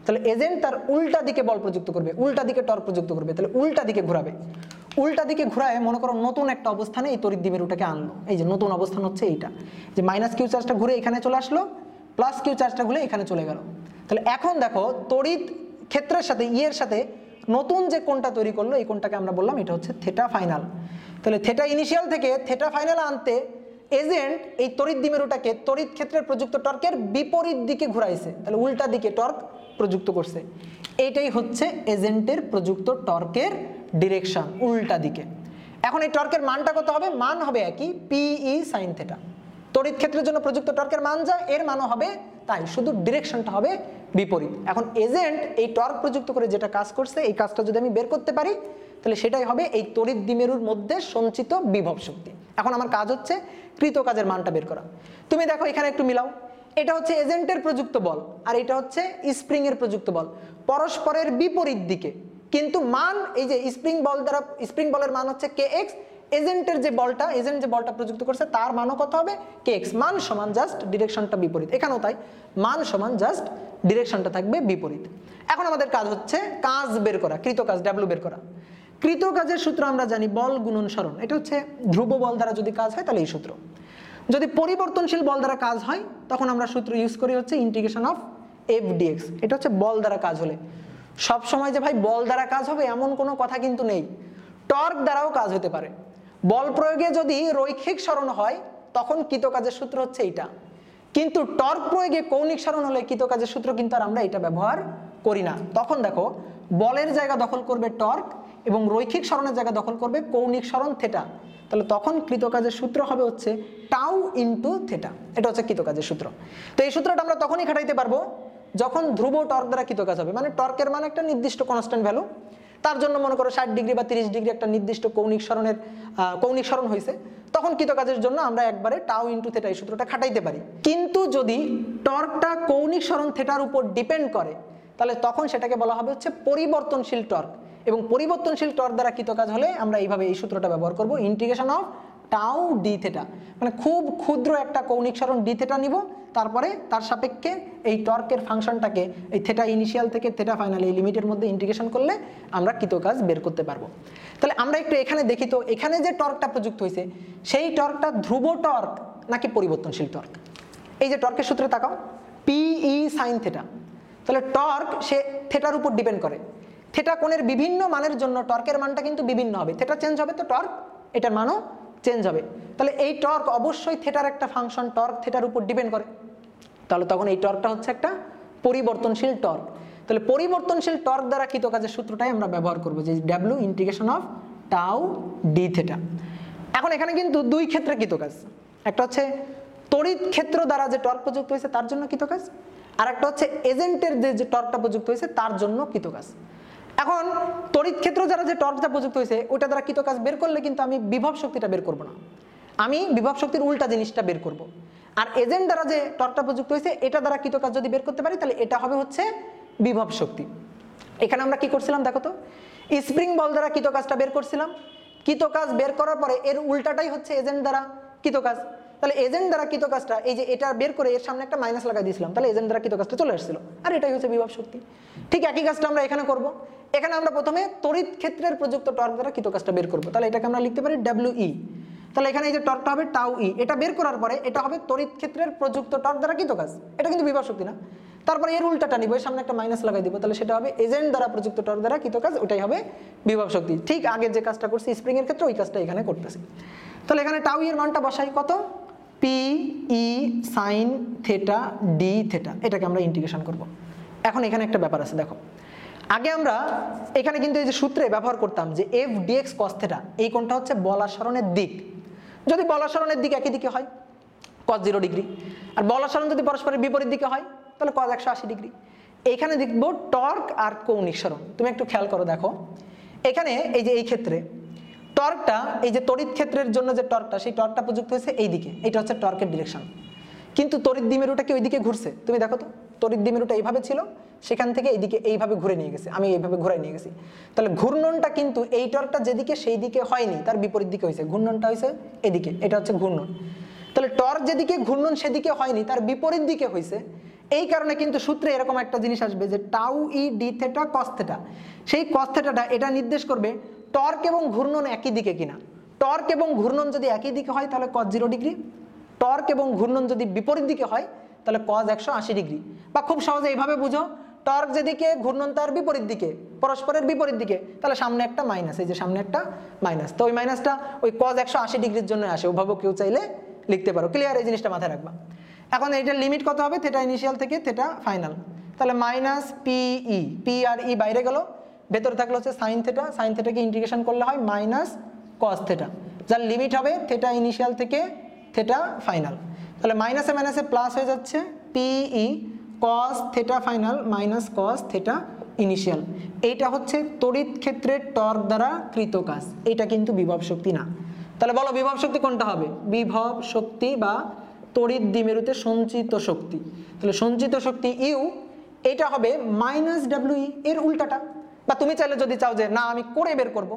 তাহলে এজেন্ট তার উল্টা দিকে বল প্রযুক্ত করবে, উল্টা দিকে টর্ক প্রযুক্ত করবে, তাহলে উল্টা দিকে ঘুরাবে। উল্টা দিকে ঘুরায় মনে করো নতুন একটা অবস্থানে এই তড়িৎ দ্বিমেরুটাকে আনলো, এই যে নতুন অবস্থান হচ্ছে এইটা, যে মাইনাস কিউ চার্জটা ঘুরে এখানে চলে আসলো, প্লাস কিউ চার্জটা ঘুরে এখানে চলে গেল। তাহলে এখন দেখো তড়িৎ ক্ষেত্রের সাথে ই এর সাথে নতুন যে কোণটা তৈরি করলো, এই কোণটাকে আমরা বললাম এটা হচ্ছে থেটা ফাইনাল। তাহলে থেটা ইনিশিয়াল থেকে থেটা ফাইনাল আনতে এজেন্ট এই তড়িৎ দ্বিমেরুটাকে তড়িৎ ক্ষেত্রের প্রযুক্ত টর্কের বিপরীত দিকে ঘুরাইছে, তাহলে উল্টা দিকে টর্ক প্রযুক্ত করছে। এইটাই হচ্ছে এজেন্টের প্রযুক্ত টর্কের ডিরেকশন, উল্টা দিকে। এখন এই টর্কের মানটা কত হবে? মান হবে একই, পিই সাইন থেটা। তড়িৎ ক্ষেত্রের জন্য প্রযুক্ত টর্কের মান যা, এর মানও হবে তাই, শুধু ডিরেকশনটা হবে বিপরীত। এখন এজেন্ট এই টর্ক প্রযুক্ত করে যেটা কাজ করছে, এই কাজটা যদি আমি বের করতে পারি, তাহলে সেটাই হবে এই তড়িৎ দ্বিমেরুর মধ্যে সঞ্চিত বিভব শক্তি। এখন আমার কাজ হচ্ছে কৃত কাজের মানটা বের করা। তুমি দেখো এখানে একটু মিলাও, এটা হচ্ছে এজেন্টের প্রযুক্ত বল আর এটা হচ্ছে স্প্রিং এর প্রযুক্ত বল, পরস্পরের বিপরীত দিকে, কিন্তু মান এই যে স্প্রিং বল দ্বারা, স্প্রিং বলের মান হচ্ছে কে এক্স, এজেন্টের যে বলটা, এজেন্ট যে বলটা প্রযুক্ত করছে তার মানও কত হবে? কে এক্স। মান সমান জাস্ট ডিরেকশনটা বিপরীত, এখানেও তাই, মান সমান জাস্ট ডিরেকশনটা থাকবে বিপরীত। এখন আমাদের কাজ হচ্ছে কাজ বের করা, কৃত কাজ ডাব্লিউ বের করা। কৃত কাজের সূত্র আমরা জানি বল গুণন সরণ, এটা হচ্ছে ধ্রুব বল দ্বারা যদি কাজ হয় তাহলে এই সূত্র। যদি পরিবর্তনশীল বল দ্বারা কাজ হয় তখন আমরা সূত্র ইউজ করি হচ্ছে ইন্টিগ্রেশন অফ এফ ডিএক্স। এটা হচ্ছে বল দ্বারা কাজ হলে। সব সময় যে ভাই বল দ্বারা কাজ হবে এমন কোনো কথা কিন্তু নেই, টর্ক দ্বারাও কাজ হতে পারে। বল প্রয়োগে যদি রৈখিক সরণ হয় তখন কৃত কাজের সূত্র হচ্ছে এইটা, কিন্তু টর্ক প্রয়োগে কৌণিক সরণ হলে কৃত কাজের সূত্র কিন্তু আর আমরা এটা ব্যবহার করি না। তখন দেখো বলের জায়গা দখল করবে টর্ক এবং রৈখিক সরণের জায়গা দখল করবে কৌণিক সরণ থেটা, তাহলে তখন কৃত কাজের সূত্র হবে হচ্ছে টাউ ইন্টু থেটা। এটা হচ্ছে কৃত কাজের সূত্র। তো এই সূত্রটা আমরা তখনই খাটাইতে পারবো যখন ধ্রুব টর্ক দ্বারা কৃত কাজ হবে, মানে টর্কের মান একটা নির্দিষ্ট কনস্ট্যান্ট ভ্যালু, তার জন্য মনে করো 60 ডিগ্রি বা 30 ডিগ্রি একটা নির্দিষ্ট কৌণিক সরণ হয়েছে, তখন কৃত কাজের জন্য আমরা একবারে টাউ ইন্টু থেটা এই সূত্রটা খাটাইতে পারি। কিন্তু যদি টর্কটা কৌণিক সরণ থেটার উপর ডিপেন্ড করে, তাহলে তখন সেটাকে বলা হবে হচ্ছে পরিবর্তনশীল টর্ক, এবং পরিবর্তনশীল টর্ক দ্বারা কৃত কাজ হলে আমরা এইভাবে এই সূত্রটা ব্যবহার করব, integration of tau D theta, মানে খুব ক্ষুদ্র একটা কৌণিক সরণ ডি থেটা নিব, তারপরে তার সাপেক্ষে এই টর্কের ফাংশনটাকে এই থেটা ইনিশিয়াল থেকে থেটা ফাইনাল এই লিমিটের মধ্যে ইন্টিগ্রেশন করলে আমরা কৃত কাজ বের করতে পারবো। তাহলে আমরা একটু এখানে দেখি তো, এখানে যে টর্কটা প্রযুক্ত হয়েছে সেই টর্কটা ধ্রুব টর্ক নাকি পরিবর্তনশীল টর্ক। এই যে টর্কের সূত্রে তাকাও, পিই সাইন থেটা, তাহলে টর্ক সে থেটার উপর ডিপেন্ড করে। থেটা কোণের বিভিন্ন মানের জন্য টর্কের মানটা কিন্তু বিভিন্ন হবে, থেটা চেঞ্জ হবে তো টর্ক এটার মানও চেঞ্জ হবে। তাহলে এই টর্ক অবশ্যই থেটার একটা ফাংশন, টর্ক থেটার উপর ডিপেন্ড করে, তাহলে তখন এই টর্কটা হচ্ছে একটা পরিবর্তনশীল টর্ক। তাহলে পরিবর্তনশীল টর্ক দ্বারা কৃত কাজের সূত্রটাই আমরা ব্যবহার করব, যে W integration of tau D theta. এখন এখানে কিন্তু দুই ক্ষেত্রে কৃত কাজ, একটা হচ্ছে তড়িৎ ক্ষেত্র দ্বারা যে টর্ক প্রযুক্ত হয়েছে তার জন্য কৃত কাজ, আর একটা হচ্ছে এজেন্টের যে টর্কটা প্রযুক্ত হয়েছে তার জন্য কৃত কাজ। এখন তড়িৎ ক্ষেত্র দ্বারা যে টর্কটা প্রযুক্ত হয়েছে ওটা দ্বারা কৃত কাজ বের করলে কিন্তু আমি বিভব শক্তিটা বের করব না, আমি বিভব শক্তির উল্টা জিনিসটা বের করব। আর এজেন্ট দ্বারা যে টর্কটা প্রযুক্ত হয়েছে এটা দ্বারা কৃত কাজ যদি বের করতে পারি তাহলে এটা হবে হচ্ছে বিভব শক্তি। এখানে আমরা কি করছিলাম দেখো তো, স্প্রিং বল দ্বারা কৃত কাজটা বের করছিলাম, কৃত কাজ বের করার পরে এর উল্টাটাই হচ্ছে এজেন্ট দ্বারা কৃত কাজ। তাহলে এজেন্ট দ্বারা কৃত কাজটা এই যে এটা বের করে এর সামনে একটা মাইনাস লাগাই দিয়েছিলাম, তাহলে এজেন্ট দ্বারা কৃত কাজটা চলে আসছিল, আর এটাই হচ্ছে বিভব শক্তি। ঠিক একই কাজটা আমরা এখানে করব। এখানে আমরা প্রথমে তড়িৎ ক্ষেত্রের প্রযুক্ত টর্ক দ্বারা কৃত কাজটা বের করব, তাহলে এটাকে আমরা লিখতে পারি ডাব্লিউ ই। তাহলে এখানে এই যে টর্কটা হবে টাউ ই, এটা বের করার পরে এটা হবে তড়িৎ ক্ষেত্রের প্রযুক্ত টর্ক দ্বারা কৃত কাজ, এটা কিন্তু বিভব শক্তি না। তারপরে এর উল্টাটা নিব, এর সামনে একটা মাইনাস লাগাই দিব, তাহলে সেটা হবে এজেন্ট দ্বারা প্রযুক্ত টর্ক দ্বারা কৃত কাজ, ওটাই হবে বিভব শক্তি। ঠিক আগের যে কাজটা করছি স্প্রিং এর ক্ষেত্রে ওই কাজটা এখানে করতেছি। তাহলে এখানে টাউ এর মানটা বসাই কত, P E sine theta D theta, এটাকে আমরা ইন্টিগ্রেশন করব। এখন এখানে একটা ব্যাপার আছে দেখো, আগে আমরা এখানে কিন্তু এই যে সূত্রে ব্যবহার করতাম যে এফ ডিএক্স কস থেটা, এই কোণটা হচ্ছে বলার সরণের দিক, যদি বলার সরণের দিক একই দিকে হয় cos 0 ডিগ্রি, আর বলার সরণ যদি পরস্পরের বিপরীত দিকে হয় তাহলে cos 180 ডিগ্রি। এইখানে দেখবো টর্ক আর কৌণিক সরণ, তুমি একটু খেয়াল করো দেখো এখানে এই যে এই ক্ষেত্রে টর্কটা এই যে তড়িৎ ক্ষেত্রের জন্য যে টর্কটা সেই টর্কটা প্রযুক্ত হয়েছে এই দিকে, এটা হচ্ছে টর্কের ডিরেকশন, কিন্তু তড়িৎ দ্বিমেরুটা কি ওইদিকে ঘুরছে, তুমি দেখো তো তড়িৎ দ্বিমেরুটা এইভাবে ছিল, সেখান থেকে এইদিকে এইভাবে ঘুরে নিয়ে গেছে, আমি এইভাবে ঘুরাই নিয়ে গেছি, তাহলে ঘূর্ণনটা কিন্তু এই টর্কটা যেদিকে সেই দিকে হয়নি, তার বিপরীত দিকে হয়েছে, ঘূর্ণনটা হয়েছে এদিকে, এটা হচ্ছে ঘূর্ণন। তাহলে টর্ক যেদিকে ঘূর্ণন সেদিকে হয়নি, তার বিপরীত দিকে হয়েছে, এই কারণে কিন্তু সূত্রে এরকম একটা জিনিস আসবে যে tau E D theta cos theta, সেই কস থেটাটা এটা নির্দেশ করবে টর্ক এবং ঘূর্ণন একই দিকে কিনা। টর্ক এবং ঘূর্ণন যদি একই দিকে হয় তাহলে cos 0 ডিগ্রি, টর্ক এবং ঘূর্ণন যদি বিপরীত দিকে হয় তাহলে cos 180 ডিগ্রি। বা খুব সহজে এইভাবে বুঝো, টর্ক যেদিকে ঘূর্ণন তার বিপরীত দিকে, পরস্পরের বিপরীত দিকে, তাহলে সামনে একটা মাইনাস, এই যে সামনে একটা মাইনাস, তো ওই মাইনাসটা ওই cos 180 ডিগ্রির জন্য আসে, ওভাবে কেউ চাইলে লিখতে পারো। ক্লিয়ার? এই জিনিসটা মাথায় রাখবা। এখন এইটার লিমিট কত হবে, থেটা ইনিশিয়াল থেকে থেটা ফাইনাল, তাহলে মাইনাস পিই, পি আর ই বাইরে গেল, ভেতরে থাকলে হচ্ছে সাইন থেটা, সাইন থেটাকে ইন্টিগ্রেশন করলে হয় মাইনাস কস থেটা, যার লিমিট হবে থেটা ইনিশিয়াল থেকে থেটা ফাইনাল। তাহলে মাইনাসে মাইনাসে প্লাস হয়ে যাচ্ছে PE cos theta final minus cos theta initial. এইটা হচ্ছে তড়িৎ ক্ষেত্রের টর্ক দ্বারা কৃত কাজ, এইটা কিন্তু বিভব শক্তি না। তাহলে বলো বিভব শক্তি কোনটা হবে, বিভব শক্তি বা তড়িৎ দ্বিমেরুতে সঞ্চিত শক্তি। তাহলে সঞ্চিত শক্তি ইউ, এটা হবে মাইনাস ডাব্লিউ, এর উল্টাটা। বা তুমি চাইলে যদি চাও যে না আমি করে বের করব,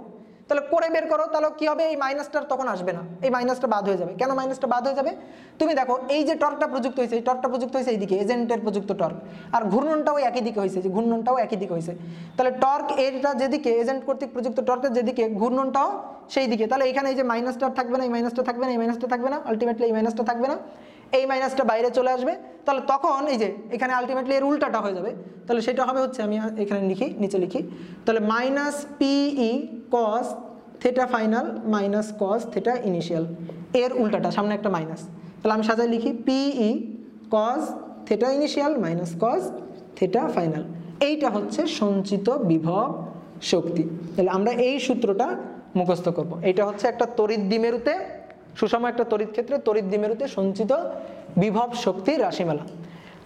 তাহলে করে বের করো, তাহলে কি হবে, এই মাইনাসটা তখন আসবে না, এই মাইনাসটা বাদ হয়ে যাবে। কেন মাইনাসটা বাদ হয়ে যাবে, তুমি দেখো এই যে টর্কটা প্রযুক্ত হয়েছে, এই টর্কটা প্রযুক্ত হয়েছে এইদিকে, এজেন্টের প্রযুক্ত টর্ক, আর ঘূর্ণনটাও একই দিকে হয়েছে, যে ঘূর্ণনটাও একই দিকে হয়েছে, তাহলে টর্ক এটা যেদিকে এজেন্ট কর্তৃক প্রযুক্ত টর্কের যেদিকে, ঘূর্ণনটাও সেই দিকে, তাহলে এখানে এই যে মাইনাসটা থাকবে না, এই মাইনাসটা থাকবে না, এই মাইনাসটা থাকবে না, আলটিমেটলি এই মাইনাসটা থাকবে না, এই মাইনাসটা বাইরে চলে আসবে, তাহলে তখন এই যে এখানে আলটিমেটলি এর উল্টাটা হয়ে যাবে, তাহলে সেটা হবে হচ্ছে, আমি এখানে লিখি, নিচে লিখি, তাহলে minus PE cos theta final minus cos theta initial, এর উল্টাটা সামনে একটা মাইনাস, তাহলে আমি সাজায় লিখি PE cos theta initial minus cos theta final. এইটা হচ্ছে সঞ্চিত বিভব শক্তি। তাহলে আমরা এই সূত্রটা মুখস্থ করব। এইটা হচ্ছে একটা তড়িৎ দ্বিমেরুতে, সুষম একটা তড়িৎ ক্ষেত্রে তড়িৎ দ্বিমেরুতে সঞ্চিত বিভব শক্তির রাশিমালা।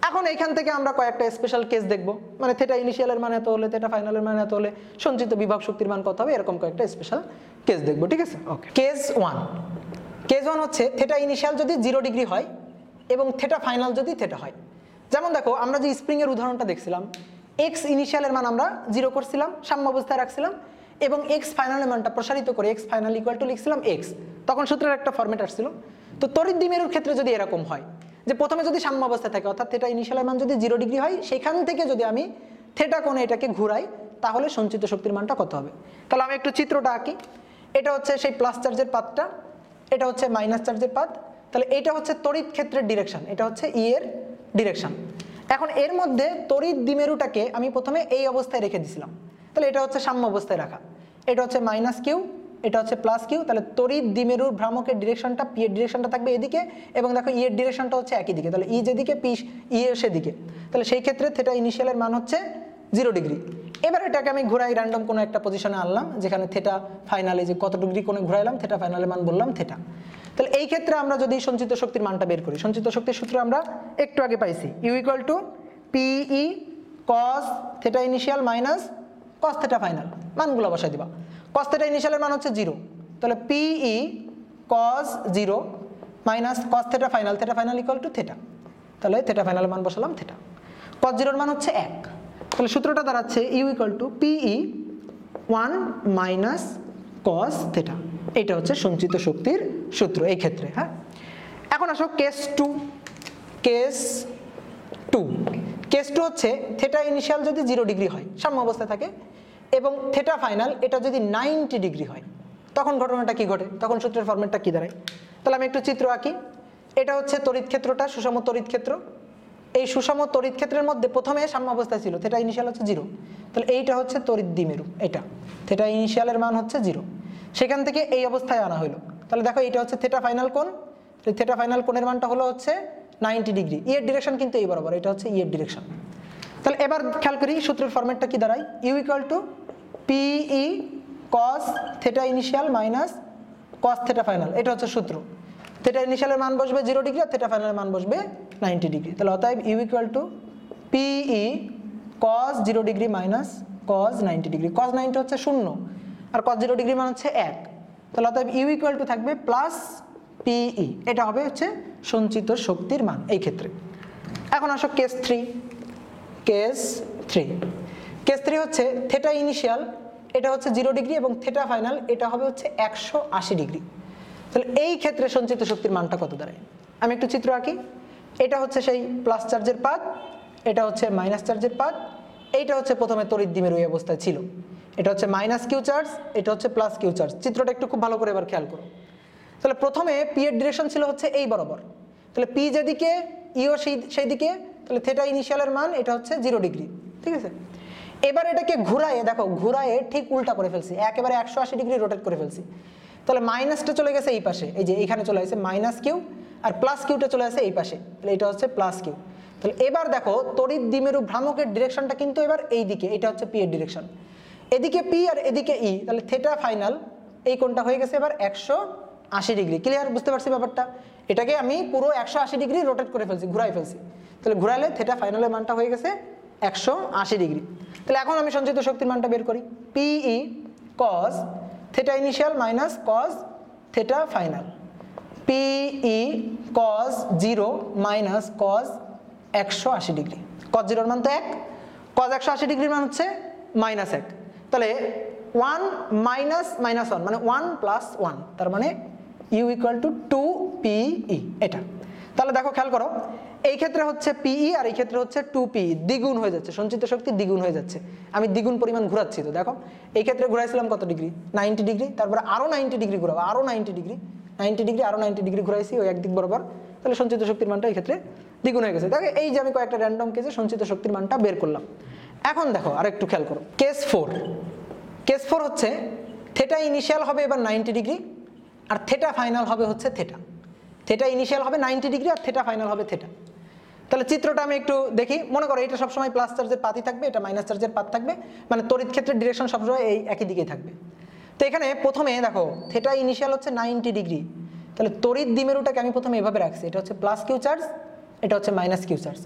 এখন এইখান থেকে আমরা কয়েকটা স্পেশাল কেস দেখব, মানে থেটা ইনিশিয়ালের মান এত হলে, থেটা ফাইনালের মান এত হলে সঞ্চিত বিভব শক্তির মান কত হবে, এরকম কয়েকটা স্পেশাল কেস দেখব, ঠিক আছে? ওকে, কেস 1 হচ্ছে থেটা ইনিশিয়াল যদি 0 ডিগ্রি হয় এবং থেটা ফাইনাল যদি থেটা হয়। যেমন দেখো আমরা যে স্প্রিং এর উদাহরণটা দেখছিলাম, এক্স ইনিশিয়ালের মান আমরা 0 করছিলাম, সাম্য অবস্থায় রাখছিলাম, এবং এক্স ফাইনালের মানটা প্রসারিত করে এক্স ফাইনাল ইকুয়াল টু লিখছিলাম এক্স, তখন সূত্রের একটা ফরম্যাট আসছিল। তো তড়িৎ দ্বিমেরুর ক্ষেত্রে যদি এরকম হয় যে প্রথমে যদি সাম্য অবস্থায় থাকে, অর্থাৎ থেটা ইনিশিয়ালের মান যদি 0 ডিগ্রি হয়, সেখান থেকে যদি আমি থেটা কোণে এটাকে ঘুরাই, তাহলে সঞ্চিত শক্তির মানটা কত হবে। তাহলে আমি একটু চিত্রটা আঁকি। এটা হচ্ছে সেই প্লাস চার্জের পাথটা, এটা হচ্ছে মাইনাস চার্জের পাথ। তাহলে এটা হচ্ছে তড়িৎ ক্ষেত্রের ডিরেকশন, এটা হচ্ছে ই এর ডিরেকশন। এখন এর মধ্যে তড়িৎ দ্বিমেরুটাকে আমি প্রথমে এই অবস্থায় রেখে দিছিলাম, তাহলে এটা হচ্ছে সাম্য অবস্থায় রাখা, এটা হচ্ছে মাইনাস কিউ, এটা হচ্ছে প্লাস কিউ। তাহলে তড়িৎ দ্বিমেরুর ভ্রামকের ডিরেকশনটা, পি এর ডিরেকশনটা থাকবে এদিকে, এবং দেখো ই এর ডিরেকশনটা হচ্ছে একই দিকে, তাহলে ই যেদিকে পি ই এর সেদিকে। তাহলে সেই ক্ষেত্রে থেটা ইনিশিয়ালের মান হচ্ছে 0 ডিগ্রি। এবার এটাকে আমি ঘুরাই র্যান্ডম কোনো একটা পজিশনে আনলাম, যেখানে থেটা ফাইনালে যে কত ডিগ্রি কোণে ঘুরাইলাম, থেটা ফাইনালের মান বললাম থেটা। তাহলে এই ক্ষেত্রে আমরা যদি সঞ্চিত শক্তির মানটা বের করি, সঞ্চিত শক্তির সূত্র আমরা একটু আগে পাইছি, U equal to PE cos theta initial minus cos theta final, মানগুলো বসাই দিবা। কস থেটা ইনিশিয়ালের মান হচ্ছে 0, তাহলে পিই cos 0 minus cos theta final equal two theta, তাহলে থেটা ফাইনালের মান বসালাম থেটা। কস 0 এর মান হচ্ছে 1, তাহলে সূত্রটা দাঁড়াচ্ছে U equal to PE 1 minus cos theta. এটা হচ্ছে সঞ্চিত শক্তির সূত্র এই ক্ষেত্রে। হ্যাঁ, এখন আসো কেস 2। কেস 2 হচ্ছে থেটা ইনিশিয়াল যদি 0 ডিগ্রি হয়, সাম্য অবস্থায় থাকে, এবং থেটা ফাইনাল এটা যদি 90 ডিগ্রি হয়, তখন ঘটনাটা কি ঘটে, তখন সূত্রের ফরম্যাটটা কি দাঁড়ায়। তাহলে আমি একটু চিত্র আঁকি। এটা হচ্ছে তড়িৎ ক্ষেত্রটা, সুষম তড়িৎ ক্ষেত্র। এই সুষম তড়িৎ ক্ষেত্রের মধ্যে প্রথমে সাম্য অবস্থায় ছিল, থেটা ইনিশিয়াল হচ্ছে 0, তাহলে এইটা হচ্ছে তড়িৎ দ্বিমেরু, এটা থেটা ইনিশিয়ালের মান হচ্ছে 0, সেখান থেকে এই অবস্থায় আনা হলো। তাহলে দেখো এটা হচ্ছে থেটা ফাইনাল কোণ, থেটা ফাইনাল কোণের মানটা হলো হচ্ছে 90 ডিগ্রি, ই এর ডিরেকশন কিন্তু এই বরাবর, এটা হচ্ছে ই এর ডিরেকশন। তাহলে এবার খেয়াল করি সূত্রের ফরম্যাটটা কি দাঁড়ায়, U equal to PE cos theta initial minus cos theta final, এটা হচ্ছে সূত্র। থেটা ইনিশিয়ালের মান বসবে 0 ডিগ্রি, আর থেটা ফাইনালের মান বসবে 90 ডিগ্রি। তাহলে অতএব U equal to PE cos 0 degree minus cos 90 degree. Cos 90 হচ্ছে 0, আর কস 0 ডিগ্রি মান হচ্ছে 1, তাহলে অতএব ইউ ইকুয়াল টু থাকবে প্লাস পিই, এটা হবে হচ্ছে সঞ্চিত শক্তির মান এই ক্ষেত্রে। এখন আসো কেস 3। কেস 3 হচ্ছে থেটা ইনিশিয়াল এটা হচ্ছে 0 ডিগ্রি এবং থেটা ফাইনাল এটা হবে হচ্ছে 180 ডিগ্রি। তাহলে এই ক্ষেত্রে সঞ্চিত শক্তির মানটা কত দাঁড়ায়, আমি একটু চিত্র আঁকি। এটা হচ্ছে সেই প্লাস চার্জের পাত, এটা হচ্ছে মাইনাস চার্জের পাত, এইটা হচ্ছে প্রথমে তড়িৎ দ্বিমেরু এই অবস্থায় ছিল, এটা হচ্ছে মাইনাস কিউ চার্জ, এটা হচ্ছে প্লাস কিউ চার্জ। চিত্রটা একটু খুব ভালো করে এবার খেয়াল করো। তাহলে প্রথমে পি এর ডিরেকশন ছিল হচ্ছে এই বরাবর, তাহলে পি যেদিকে ইও সেই দিকে, তাহলে থেটা ইনিশিয়ালের মান এটা হচ্ছে 0 ডিগ্রি, ঠিক আছে। এবার এটাকে ঘুরায়ে দেখো, ঘুরায়ে ঠিক উল্টা করে ফেলছি, একেবারে 180 ডিগ্রি রোটেট করে ফেলছি। তাহলে মাইনাসটা চলে গেছে এই পাশে, এই যে এইখানে চলে আসছে মাইনাস কিউ, আর প্লাস কিউটা চলে আসছে এই পাশে, তাহলে এটা হচ্ছে প্লাস কিউ। তাহলে এবার দেখো তড়িৎ দ্বিমেরু ভ্রামকের ডিরেকশনটা কিন্তু এবার এই দিকে, এটা হচ্ছে পি এর ডিরেকশন, এদিকে পি আর এদিকে ই, তাহলে থেটা ফাইনাল এই কোণটা হয়ে গেছে এবার 180 ডিগ্রি। ক্লিয়ার, বুঝতে পারছি ব্যাপারটা? এটাকে আমি পুরো 180 ডিগ্রি রোটেট করে ফেলছি, ঘুরাই ফেলছি। তাহলে ঘুরাইলে থেটা ফাইনালের মানটা হয়ে গেছে 180 ডিগ্রি। তাহলে এখন আমি সঞ্চিত শক্তির মানটা বের করি, PE cos theta initial minus cos theta final, PE cos 0 minus cos 180 degree. Cos 0 এর মান তো 1, কস 180 ডিগ্রির মান হচ্ছে -1, তাহলে 1 মাইনাস -1 মানে 1 প্লাস 1, তার মানে ইউ ইকুয়াল টু 2পিই এটা। তাহলে দেখো খেয়াল করো, এই ক্ষেত্রে হচ্ছে পিই আর এই ক্ষেত্রে হচ্ছে 2পিই, দ্বিগুণ হয়ে যাচ্ছে, সঞ্চিত শক্তি দ্বিগুণ হয়ে যাচ্ছে। আমি দ্বিগুণ পরিমাণ ঘোরাচ্ছি, তো দেখো এই ক্ষেত্রে ঘুরাইছিলাম কত ডিগ্রি, 90 ডিগ্রি, তারপরে আরো 90 ডিগ্রি ঘুরাবো, আরো 90 ডিগ্রি, 90 ডিগ্রি আরো 90 ডিগ্রি ঘুরাইছি ওই একদিক বরাবর, তাহলে সঞ্চিত শক্তির মানটা এই ক্ষেত্রে দ্বিগুণ হয়ে গেছে। দেখো এই যে আমি কয়েকটা র্যান্ডম কেসে সঞ্চিত শক্তির মানটা বের করলাম। এখন দেখো আরেকটু খেয়াল করো, কেস 4 হচ্ছে থেটা ইনিশিয়াল হবে এবার 90 ডিগ্রি, আর থেটা ফাইনাল হবে হচ্ছে থেটা ইনিশিয়াল হবে 90 ডিগ্রি আর থেটা ফাইনাল হবে থেটা। তাহলে চিত্রটা আমি একটু দেখি, মনে করো এটা সবসময় প্লাস চার্জের পাতই থাকবে, এটা মাইনাস চার্জের পাত থাকবে, মানে তড়িৎ ক্ষেত্রের ডিরেকশন সবসময় এই একই দিকেই থাকবে। তো এখানে প্রথমে দেখো থেটা ইনিশিয়াল হচ্ছে 90 ডিগ্রি, তাহলে তড়িৎ দ্বিমেরুটাকে আমি প্রথমে এভাবে রাখছি, এটা হচ্ছে প্লাস কিউ চার্জ, এটা হচ্ছে মাইনাস কিউ চার্জ।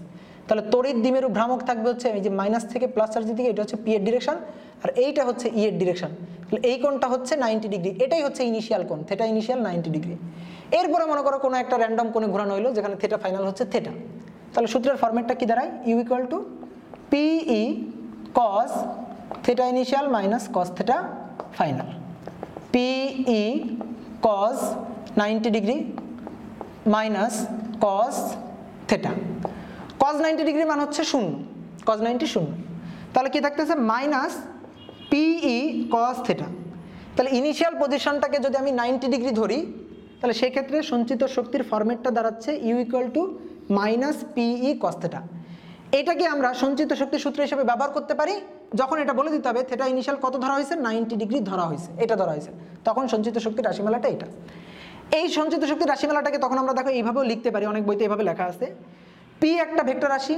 তাহলে তড়িৎ দ্বিমেরু ভ্রামক থাকবে হচ্ছে এই যে মাইনাস থেকে প্লাস চার্জের দিকে, এটা হচ্ছে পি এর ডিরেকশন, আর এইটা হচ্ছে ই এর ডিরেকশন। তাহলে এই কোণটা হচ্ছে 90 ডিগ্রি, এটাই হচ্ছে ইনিশিয়াল কোণ, থেটা ইনিশিয়াল 90 ডিগ্রি। এরপরে মনে করো কোনো একটা র্যান্ডম কোণে ঘোরানো হইলো যেখানে থেটা ফাইনাল হচ্ছে থেটা। তাহলে সূত্রের ফরম্যাটটা কি দাঁড়ায়? U equal to PE cos theta initial minus cos theta final. PE cos 90 degree minus cos theta. Cos 90 degree মান হচ্ছে 0, কস 90 0। তাহলে কি থাকতেছে? Minus PE cos theta. তাহলে ইনিশিয়াল পজিশনটাকে যদি আমি 90 ডিগ্রি ধরি, তাহলে সেক্ষেত্রে সঞ্চিত শক্তির ফরম্যাটটা দাঁড়াচ্ছে U equal to minus PE cos theta. এটাকে আমরা সঞ্চিত শক্তির সূত্র হিসেবে ব্যবহার করতে পারি যখন এটা বলে দিতে হবে থেটা ইনিশিয়াল কত ধরা হয়েছে, 90 ডিগ্রি ধরা হয়েছে, এটা ধরা হয়েছে, তখন সঞ্চিত শক্তির রাশিমালাটা এটা। এই সঞ্চিত শক্তির রাশিমালাটাকে তখন আমরা দেখো এইভাবেও লিখতে পারি, অনেক বইতে এইভাবে লেখা আছে, পি একটা ভেক্টর রাশি,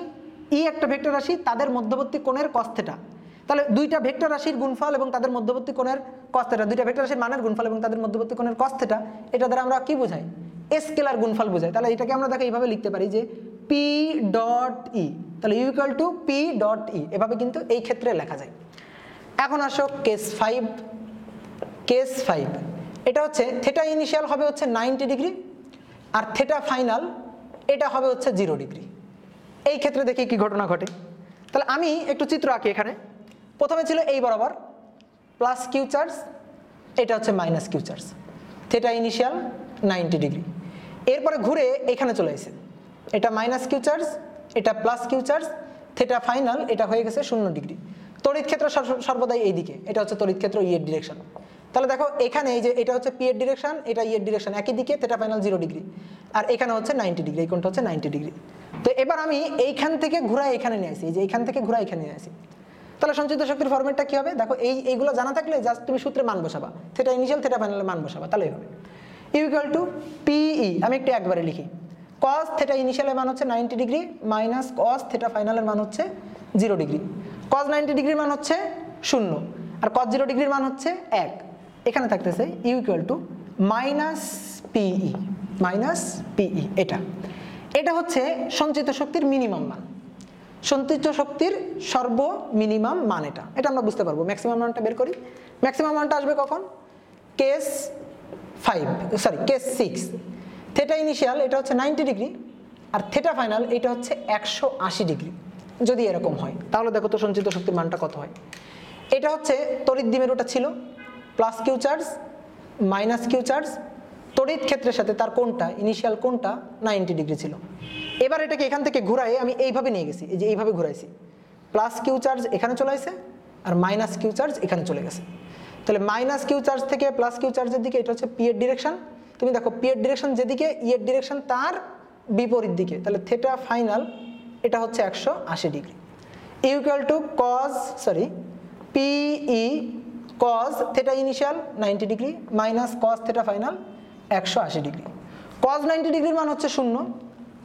ই একটা ভেক্টর রাশি, তাদের মধ্যবর্তী কোণের কস থেটা। তাহলে দুইটা ভেক্টর রাশির গুণফল এবং তাদের মধ্যবর্তী কোণের কস থেটা, দুইটা ভেক্টর রাশির মানের গুণফল এবং তাদের মধ্যবর্তী কোণের কস থেটা, এটা দ্বারা আমরা কি বোঝাই? স্কেলার গুণফল বোঝাই। তাহলে এটাকে আমরা দেখো এইভাবে লিখতে পারি যে পি ডট ই, তাহলে U equal to P dot E, এভাবে কিন্তু এই ক্ষেত্রে লেখা যায়। এখন আসো কেস 5। কেস 5 এটা হচ্ছে থেটা ইনিশিয়াল হবে হচ্ছে 90 ডিগ্রি আর থেটা ফাইনাল এটা হবে হচ্ছে 0 ডিগ্রি। এই ক্ষেত্রে দেখি কি ঘটনা ঘটে। তাহলে আমি একটু চিত্র আঁকি এখানে। প্রথমে ছিল এই বরাবর প্লাস কিউ চার্জ, এটা হচ্ছে minus q charge, theta initial 90 degree. এরপরে ঘুরে এখানে চলে এসেছে, এটা মাইনাস কিউ চার্জ, এটা plus q charge, theta final এটা হয়ে গেছে 0 ডিগ্রি। তড়িৎ ক্ষেত্র সর্বদাই এই দিকে, এটা হচ্ছে তড়িৎ ক্ষেত্র ই এর ডিরেকশন। তাহলে দেখো এখানে এই যে এটা হচ্ছে পি এর ডিরেকশন, এটা ই এর ডিরেকশন, একই দিকে, থেটা ফাইনাল 0 ডিগ্রি, আর এখানে হচ্ছে 90 ডিগ্রি, এই কোণটা হচ্ছে 90 ডিগ্রি। তো এবার আমি এইখান থেকে ঘুরাই এখানে নিয়ে আসি, এই যে এইখান থেকে ঘুরাই এখানে নিয়ে আসি। তাহলে সঞ্চিত শক্তির ফরম্যাটটা কি হবে? দেখো এইগুলো জানা থাকলে জাস্ট তুমি সূত্রে মান বসাবা, থেটা ইনিশিয়াল থেটা ফাইনালের মান বসাবা, তাহলেই হবে। ইউ ইকুয়াল টু পিই, আমি একটু একবারে লিখি, কস থেটা ইনিশিয়ালের মান হচ্ছে 90 ডিগ্রি মাইনাস কস থেটা ফাইনালের মান হচ্ছে 0 ডিগ্রি। কস 90 ডিগ্রির মান হচ্ছে 0 আর কস 0 ডিগ্রির মান হচ্ছে 1। এখানে থাকতেছে U equal to minus PE, minus PE. এটা হচ্ছে সঞ্চিত শক্তির মিনিমাম মান, সঞ্চিত শক্তির সর্বমিনিমাম মান। এটা আমরা বুঝতে পারবো। ম্যাক্সিমাম মানটা বের করি। ম্যাক্সিমাম মানটা আসবে কখন? কেস 6। থেটা ইনিশিয়াল এটা হচ্ছে 90 ডিগ্রি আর থেটা ফাইনাল এটা হচ্ছে 180 ডিগ্রি। যদি এরকম হয় তাহলে দেখো তো সঞ্চিত শক্তির মানটা কত হয়। এটা হচ্ছে তড়িৎ দ্বিমেরুটা ছিল plus q charge minus q charge, তড়িৎ ক্ষেত্রের সাথে তার কোণটা ইনিশিয়াল কোণটা 90 ডিগ্রি ছিল। এবার এটাকে এখান থেকে ঘুরাই আমি এইভাবে নিয়ে গেছি, এই যে এইভাবে ঘুরাইছি, প্লাস কিউ চার্জ এখানে চলে আসে আর মাইনাস কিউ চার্জ এখানে চলে গেছে। তাহলে মাইনাস কিউ চার্জ থেকে প্লাস কিউ চার্জের দিকে এটা হচ্ছে পি এর ডিরেকশন। তুমি দেখো পি এর ডিরেকশন যেদিকে, ই এর ডিরেকশন তার বিপরীত দিকে, তাহলে থেটা ফাইনাল এটা হচ্ছে 180 degree. Equal to PE cos theta initial 90 degree minus cos theta final 180 degree. Cos 90 ডিগ্রির মান হচ্ছে 0,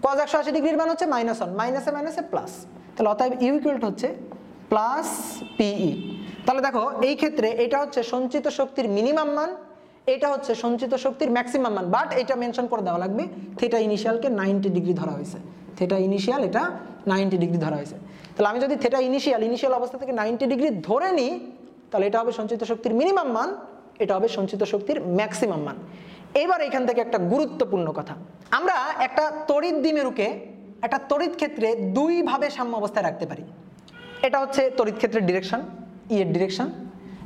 কস 180 ডিগ্রির মান হচ্ছে -1, মাইনাসে মাইনাসে প্লাস। তাহলে অতএব ইউ ইকুয়াল টু হচ্ছে প্লাস পিই। তাহলে দেখো এই ক্ষেত্রে এটা হচ্ছে সঞ্চিত শক্তির মিনিমাম মান, এটা হচ্ছে সঞ্চিত শক্তির ম্যাক্সিমাম মান, বাট এটা মেনশন করে দেওয়া লাগবে থেটা ইনিশিয়ালকে 90 ডিগ্রি ধরা হয়েছে, থেটা ইনিশিয়াল এটা 90 ডিগ্রি ধরা হয়েছে। তাহলে আমি যদি থেটা ইনিশিয়াল অবস্থা থেকে 90 ডিগ্রি ধরে নিই তাহলে এটা হবে সঞ্চিত শক্তির মিনিমাম মান, এটা হবে সঞ্চিত শক্তির ম্যাক্সিমাম মান। এবার এখান থেকে একটা গুরুত্বপূর্ণ কথা, আমরা একটা তড়িৎ দ্বিমেরুকে একটা তড়িৎ ক্ষেত্রে দুইভাবে সাম্য অবস্থায় রাখতে পারি। এটা হচ্ছে তড়িৎ ক্ষেত্রের ডিরেকশন, ই এর ডিরেকশন,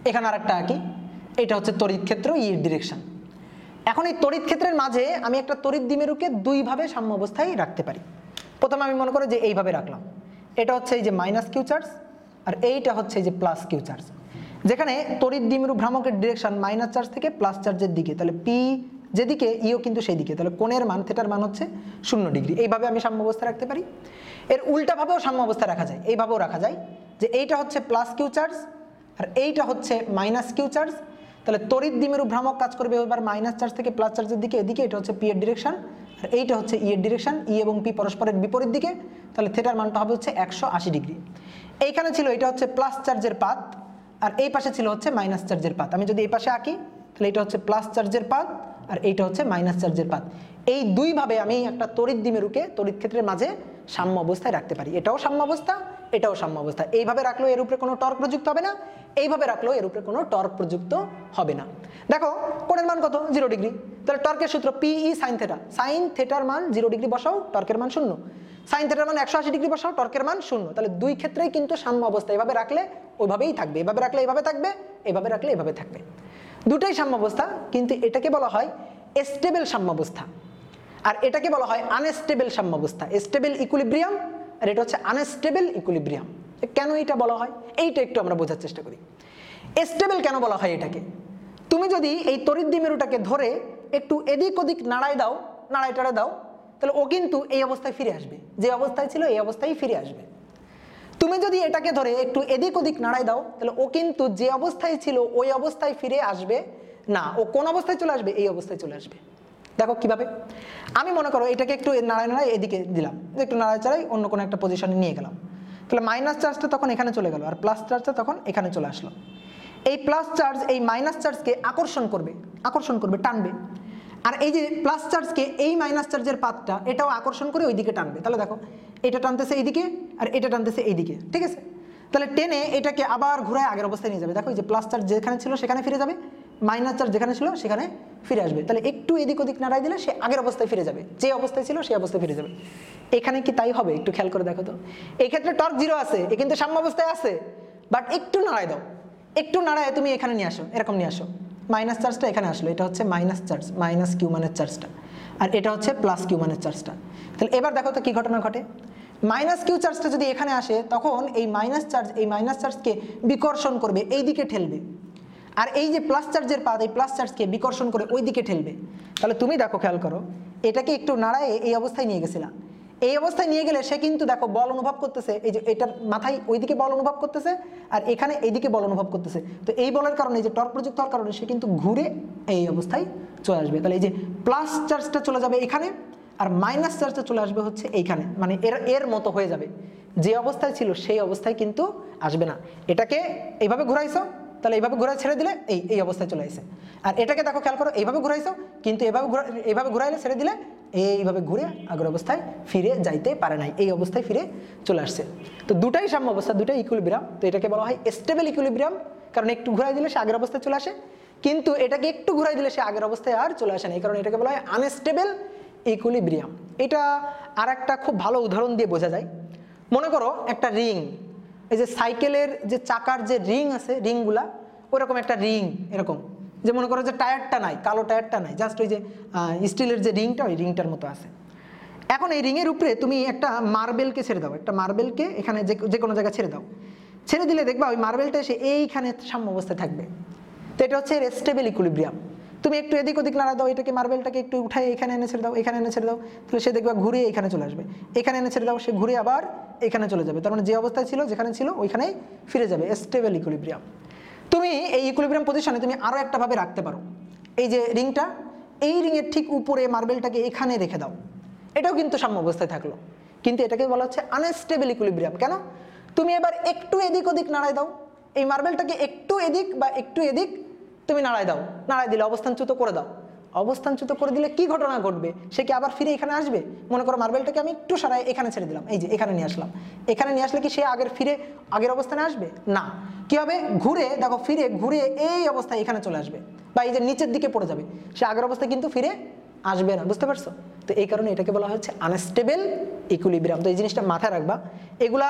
এখানে আরেকটা আঁকি, এটা হচ্ছে তড়িৎ ক্ষেত্র ই এর ডিরেকশন। এখন এই তড়িৎ ক্ষেত্রের মাঝে আমি একটা তড়িৎ দ্বিমেরুকে দুইভাবে সাম্য অবস্থায় রাখতে পারি। প্রথমে আমি মনে করি যে এইভাবে রাখলাম, এটা হচ্ছে এই যে মাইনাস কিউ চার্জ আর এইটা হচ্ছে এই যে প্লাস কিউ চার্জ, যেখানে তড়িৎ দ্বিমেরু ভ্রামকের ডিরেকশন মাইনাস চার্জ থেকে প্লাস চার্জের দিকে, তাহলে পি যেদিকে ইও কিন্তু সেই দিকে, তাহলে কোণের মান থেটার মান হচ্ছে 0 ডিগ্রি। এইভাবে আমি সাম্য অবস্থা রাখতে পারি। এর উল্টাভাবেও সাম্য অবস্থা রাখা যায়, এইভাবেও রাখা যায় যে এইটা হচ্ছে প্লাস কিউ চার্জ আর এইটা হচ্ছে মাইনাস কিউ চার্জ, তাহলে তড়িৎ দ্বিমেরু ভ্রামক কাজ করবে এবার মাইনাস চার্জ থেকে প্লাস চার্জের দিকে, এদিকে এটা হচ্ছে পি এর ডিরেকশন আর এইটা হচ্ছে ই এর ডিরেকশন, ই এবং পি পরস্পরের বিপরীত দিকে, তাহলে থেটার মানটা হবে হচ্ছে 180 ডিগ্রি। এইখানে ছিল এটা হচ্ছে প্লাস চার্জের পাত আর এই পাশে ছিল হচ্ছে মাইনাস চার্জের পাত। আমি যদি এই পাশে আঁকি তাহলে এটা হচ্ছে প্লাস চার্জের পাত আর এইটা হচ্ছে মাইনাস চার্জের পাত। এই দুইভাবে আমি একটা তড়িৎ দ্বিমেরুকে তড়িৎ ক্ষেত্রের মাঝে সাম্য অবস্থায় রাখতে পারি। এটাও সাম্য অবস্থা, এটাও সাম্য অবস্থা। এইভাবে রাখলেও এর উপরে কোনো টর্ক প্রযুক্ত হবে না, এইভাবে রাখলেও এর উপরে কোনো টর্ক প্রযুক্ত হবে না। দেখো কোণের মান কত? 0 ডিগ্রি। তাহলে টর্কের সূত্র পিই সাইন থেটা। সাইন থেটার মান 0 ডিগ্রি বসাও, টর্কের মান 0। সাইন থেটার মান 180 ডিগ্রি বসাও, টর্কের মান 0। তাহলে দুই ক্ষেত্রেই কিন্তু সাম্য অবস্থা। এভাবে রাখলে ওইভাবেই থাকবে, এভাবে রাখলে এভাবে থাকবে, এভাবে রাখলে এভাবে থাকবে। দুটাই সাম্য অবস্থা, কিন্তু এটাকে বলা হয় স্টেবল সাম্য অবস্থা, আর এটাকে বলা হয় আনস্টেবল সাম্য অবস্থা। স্টেবল ইকুইলিব্রিয়াম, আর এটা হচ্ছে আনস্টেবল ইকুইলিব্রিয়াম। কেন এটা বলা হয় এইটা একটু আমরা বোঝার চেষ্টা করি। স্টেবল কেন বলা হয় এটাকে? তুমি যদি এই তড়িৎ দ্বিমেরুটাকে ধরে একটু এদিক ওদিক নাড়ায় দাও, নাড়ায় টাড়ায় দাও, তাহলে ও কিন্তু এই অবস্থায় ফিরে আসবে, যে অবস্থায় ছিল এই অবস্থায় ফিরে আসবে। তুমি যদি এটাকে ধরে একটু এদিক ওদিক নাড়ায় দাও, তাহলে ও কিন্তু যে অবস্থায় ছিল ওই অবস্থায় ফিরে আসবে না, ও কোন অবস্থায় চলে আসবে? এই অবস্থায় চলে আসবে। দেখো কিভাবে, আমি মনে করো এটাকে একটু নাড়ায় নাড়ায় এদিকে দিলাম, একটু নাড়ায় চাড়াই অন্য কোনো একটা পজিশনে নিয়ে গেলাম, তাহলে মাইনাস চার্জটা তখন এখানে চলে গেল, আর প্লাস চার্জটা তখন এখানে চলে আসলো। এই প্লাস চার্জ এই মাইনাস চার্জকে আকর্ষণ করবে, টানবে। আর এই যে প্লাস চার্জকে এই মাইনাস চার্জের পাতটা এটাও আকর্ষণ করে ওইদিকে টানবে। তাহলে দেখো এটা টানতেছে এইদিকে আর এটা টানতেছে এইদিকে, ঠিক আছে? তাহলে টেনে এটাকে আবার ঘুরায় আগের অবস্থায় নিয়ে যাবে। দেখো এই যে প্লাস চার্জ যেখানে ছিল সেখানে ফিরে যাবে, মাইনাস চার্জ যেখানে ছিল সেখানে ফিরে আসবে। তাহলে একটু এদিক ওদিক নাড়াই দিলে সে আগের অবস্থায় ফিরে যাবে, যে অবস্থায় ছিল সেই অবস্থায় ফিরে যাবে। এখানে কি তাই হবে? একটু খেয়াল করে দেখো তো। এই ক্ষেত্রে টর্ক 0 আছে, এ কিন্তু সাম্য অবস্থায় আছে, বাট একটু নাড়াই দাও, একটু নাড়ায় তুমি এখানে নিয়ে আসো, এরকম নিয়ে আসো। মাইনাস চার্জটা এখানে আসলো, এটা হচ্ছে মাইনাস চার্জ, মাইনাস কিউ মানের চার্জটা, আর এটা হচ্ছে প্লাস কিউ মানের চার্জটা। তাহলে এবার দেখো তো কি ঘটনা ঘটে। মাইনাস কিউ চার্জটা যদি এখানে আসে, তখন এই মাইনাস চার্জকে বিকর্ষণ করবে, এই দিকে ঠেলবে। আর এই যে প্লাস চার্জের পাত, এই প্লাস চার্জকে বিকর্ষণ করে ওই দিকে ঠেলবে। তাহলে তুমি দেখো, খেয়াল করো, এটাকে একটু নাড়ায় এই অবস্থায় নিয়ে গেছিলাম। এই অবস্থায় নিয়ে গেলে সে কিন্তু দেখো বল অনুভব করতেছে, এই যে এটার মাথায় ওইদিকে বল অনুভব করতেছে, আর এখানে এইদিকে বল অনুভব করতেছে। তো এই বলের কারণে, এই যে টর্ক প্রযুক্ত হওয়ার কারণে, সে কিন্তু ঘুরে এই অবস্থায় চলে আসবে। তাহলে এই যে প্লাস চার্জটা চলে যাবে এখানে, আর মাইনাস চার্জটা চলে আসবে হচ্ছে এইখানে, মানে এর মতো হয়ে যাবে, যে অবস্থায় ছিল সেই অবস্থায় কিন্তু আসবে না। এটাকে এইভাবে ঘুরাইছো, তাহলে এইভাবে ঘুরাই ছেড়ে দিলে এই অবস্থায় চলে আসে। আর এটাকে দেখো, খেয়াল করো, এইভাবে ঘুরাইছো, কিন্তু এইভাবে ঘুরাইলে ছেড়ে দিলে এইভাবে ঘুরে আগের অবস্থায় ফিরে যাইতে পারে নাই, এই অবস্থায় ফিরে চলে আসছে। তো দুটাই সাম্য অবস্থা, দুটাই ইকুইলিব্রিয়াম। তো এটাকে বলা হয় স্টেবল ইকুইলিব্রিয়াম, কারণ একটু ঘুরাই দিলে সে আগের অবস্থায় চলে আসে, কিন্তু এটাকে একটু ঘুরাই দিলে সে আগের অবস্থায় আর চলে আসে না, এই কারণে এটাকে বলা হয় আনস্টেবল ইকুইলিব্রিয়াম। এটা আর একটা খুব ভালো উদাহরণ দিয়ে বোঝা যায়। মনে করো একটা রিং, এই যে সাইকেলের যে চাকার যে রিং আছে, রিংগুলা ওরকম একটা রিং, এরকম যে মনে করো যে টায়ারটা নাই, কালো টায়ারটা নাই, জাস্ট ওই যে স্টিলের যে রিংটা, ওই রিংটার মতো আছে। এখন এই রিংয়ের উপরে তুমি একটা মার্বেলকে ছেড়ে দাও, একটা মার্বেলকে এখানে যে কোনো জায়গায় ছেড়ে দাও, ছেড়ে দিলে দেখবা ওই মার্বেলটা এসে এইখানে সাম্য অবস্থায় থাকবে। তো এটা হচ্ছে স্টেবল ইকুইলিব্রিয়াম। তুমি একটু এদিক ওদিক নাড়া দাও, এটাকে মার্বেলটাকে একটু উঠায় এখানে এনে ছেড়ে দাও, এখানে এনে ছেড়ে দাও, তাহলে সে দেখবা ঘুরে এখানে চলে আসবে। এখানে এনে ছেড়ে দাও, সে ঘুরে আবার এখানে চলে যাবে, তার মানে যে অবস্থায় ছিল, যেখানে ছিল ওইখানেই ফিরে যাবে, স্টেবল ইকুইলিব্রিয়াম। তুমি এই ইকুইলিব্রিয়াম পজিশনে তুমি আরও একটা ভাবে রাখতে পারো। এই যে রিংটা, এই রিংয়ের ঠিক উপরে মার্বেলটাকে এখানে রেখে দাও, এটাও কিন্তু সাম্য অবস্থায় থাকলো, কিন্তু এটাকে বলা হচ্ছে আনস্টেবল ইকুইলিব্রিয়াম। কেন? তুমি এবার একটু এদিক ওদিক নাড়ায় দাও, এই মার্বেলটাকে একটু এদিক বা একটু এদিক তুমি নাড়ায় দাও, নাড়ায় দিলে অবস্থানচ্যুত করে দাও। অবস্থানচ্যুত করে দিলে কি ঘটনা ঘটবে? সে কি আবার ফিরে এখানে আসবে? মনে করো মার্বেলটাকে আমি একটু সারাই এখানে ছেড়ে দিলাম, এই যে এখানে নিয়ে আসলাম, এখানে নিয়ে আসলে কি সে ফিরে আগের অবস্থানে আসবে না? কি হবে? ঘুরে দেখো, ঘুরে এই অবস্থায় এখানে চলে আসবে, বা এই যে নিচের দিকে পড়ে যাবে, সে আগের অবস্থায় কিন্তু ফিরে আসবে না। বুঝতে পারছো? তো এই কারণে এটাকে বলা হচ্ছে আনস্টেবল ইকুইলিব্রিয়াম। তো এই জিনিসটা মাথায় রাখবা। এগুলা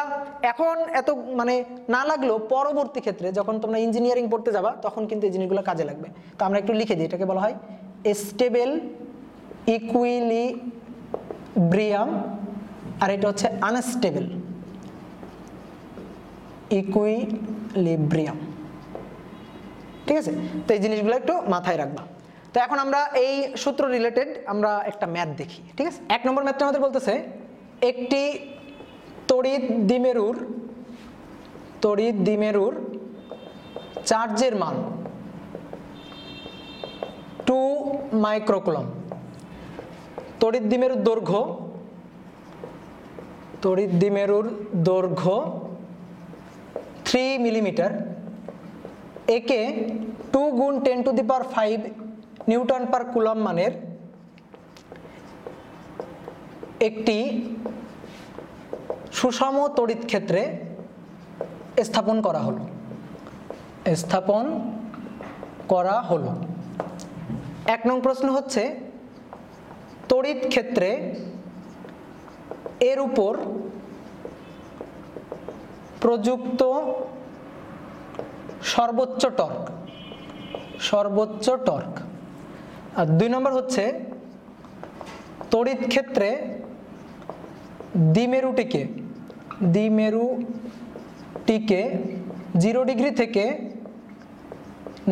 এখন এত মানে না লাগলেও পরবর্তী ক্ষেত্রে যখন তোমরা ইঞ্জিনিয়ারিং পড়তে যাবা, তখন কিন্তু এই জিনিসগুলো কাজে লাগবে। তো আমরা একটু লিখে দিই, এটাকে বলা হয় স্টেবল ইকুইলিব্রিয়াম, আর এটা হচ্ছে আনস্টেবল ইকুইলিব্রিয়াম। ঠিক আছে? তো এই জিনিসগুলো একটু মাথায় রাখবা। তো এখন আমরা এই সূত্র রিলেটেড আমরা একটা ম্যাথ দেখি। ঠিক আছে? 1 নম্বর ম্যাথটা আমাদের বলতেছে একটি তড়িৎ দ্বিমেরুর চার্জের মান 2 মাইক্রোকুলম। তড়িৎ দ্বিমেরুর দৈর্ঘ্য 3 মিলিমিটার। একে 2 গুণ 10⁵ নিউটন পার কুলম্ব মানের একটি সুষম তড়িৎ ক্ষেত্রে স্থাপন করা হলো। 1 নং প্রশ্ন হচ্ছে তড়িৎ ক্ষেত্রে এর উপর প্রযুক্ত সর্বোচ্চ টর্ক। আর 2 নম্বর হচ্ছে তড়িৎ ক্ষেত্রে দ্বিমেরুটিকে 0 ডিগ্রি থেকে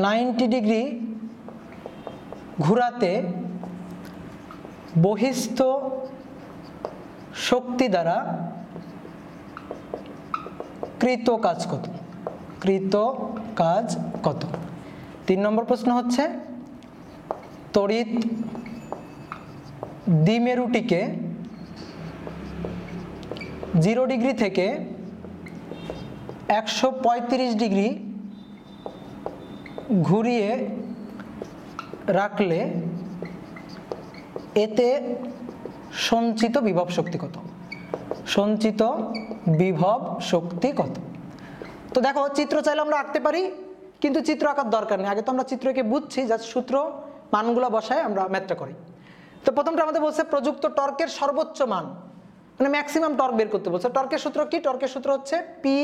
90 ডিগ্রি ঘোরাতে বহিস্থ শক্তি দ্বারা কৃত কাজ কত? 3 নম্বর প্রশ্ন হচ্ছে তড়িৎ দ্বিমেরুটিকে 0 ডিগ্রি থেকে 135 ডিগ্রি ঘুরিয়ে রাখলে এতে সঞ্চিত বিভব শক্তি কত? তো দেখো, চিত্র চাইলে আমরা আঁকতে পারি, কিন্তু চিত্র আঁকার দরকার নেই। আগে তো আমরা চিত্রকে বুঝছি, জাস্ট সূত্র মানগুলো বসায় আমরা ম্যাথটা করি। তো প্রথমটা আমাদের বলছে প্রযুক্ত টর্কের সর্বোচ্চ মান, মানে ম্যাক্সিমাম টর্ক বের করতে বলছে। টর্কের সূত্র কি? টর্কের সূত্র হচ্ছে পি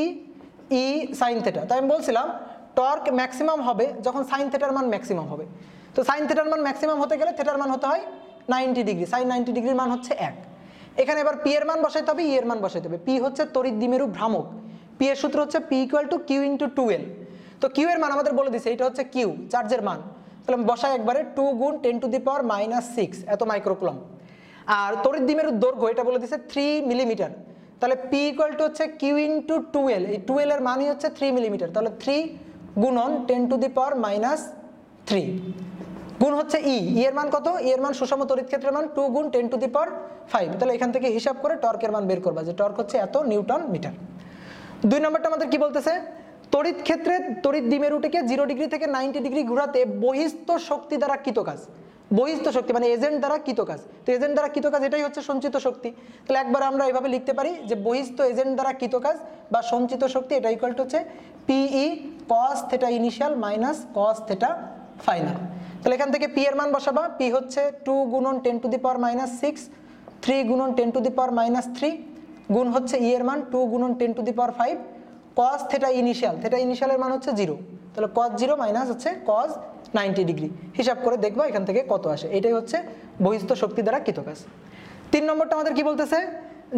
ই সাইন থিটা। তাই আমি বলছিলাম টর্ক ম্যাক্সিমাম হবে যখন সাইন থিটার মান ম্যাক্সিমাম হবে। তো সাইন থিটার মান ম্যাক্সিমাম হতে গেলে থিটার মান হতে হয় 90 ডিগ্রি। সাইন 90 ডিগ্রির মান হচ্ছে 1। এখানে এবার পি এর মান বসাইতে হবে, ই এর মান বসাইতে হবে। পি হচ্ছে তড়িৎ দ্বিমেরু ভ্রামক, পি এর সূত্র হচ্ছে p equal to q into 2L। তো কিউ এর মান আমাদের বলে দিছে, এটা হচ্ছে কিউ, চার্জের মান। তাহলে বসাই একবারে 2 গুণ 10 টু দি পাওয়ার -6 এত মাইক্রোকুলম। আর তড়িৎ দ্বিমেরুর দৈর্ঘ্য এটা বলে দিছে 3 মিলিমিটার। তাহলে পি ইকুয়াল টু হচ্ছে কিউ ইন্টু 2L। এই 2L এর মানই হচ্ছে 3 মিলিমিটার। তাহলে 3 গুণন 10 টু দি পাওয়ার -3 গুণ হচ্ছে ই এর মান কত? ই এর মান সুষম তড়িৎ ক্ষেত্রের মান 2 গুণ 10 টু দি পাওয়ার 5। তাহলে এখান থেকে হিসাব করে টর্কের মান বের করবা, যে টর্ক হচ্ছে এত নিউটন মিটার। 2 নম্বরটা আমাদের কি বলতেছে? তড়িৎ ক্ষেত্রে তড়িৎ দ্বিমেরুটিকে 0 ডিগ্রি থেকে 90 ডিগ্রি ঘোরাতে বহিস্থ শক্তি দ্বারা কৃত কাজ। বহিস্থ শক্তি মানে এজেন্ট দ্বারা কৃত কাজ। তো এজেন্ট দ্বারা কৃত কাজ এটাই হচ্ছে সঞ্চিত শক্তি। তাহলে একবার আমরা এইভাবে লিখতে পারি যে বহিস্থ এজেন্ট দ্বারা কৃত কাজ বা সঞ্চিত শক্তি এটা ইকুয়াল টু হচ্ছে পিই cos theta initial minus cos theta final. তাহলে এখান থেকে পি এর মান বসাবা। পি হচ্ছে 2 গুণন 10 টু দি পাওয়ার -6, 3 গুণন 10 টু দি পাওয়ার -3 গুণ হচ্ছে ই এর মান 2 গুণন 10 to the power 5 cos theta ইনিশিয়ালের মান হচ্ছে 0। তাহলে cos 0 মাইনাস হচ্ছে cos 90 ডিগ্রি। হিসাব করে দেখবো এখান থেকে কত আসে। এটাই হচ্ছে বহিস্থ শক্তি দ্বারা কৃত কাজ। 3 নম্বরটা আমাদের কি বলতেছে?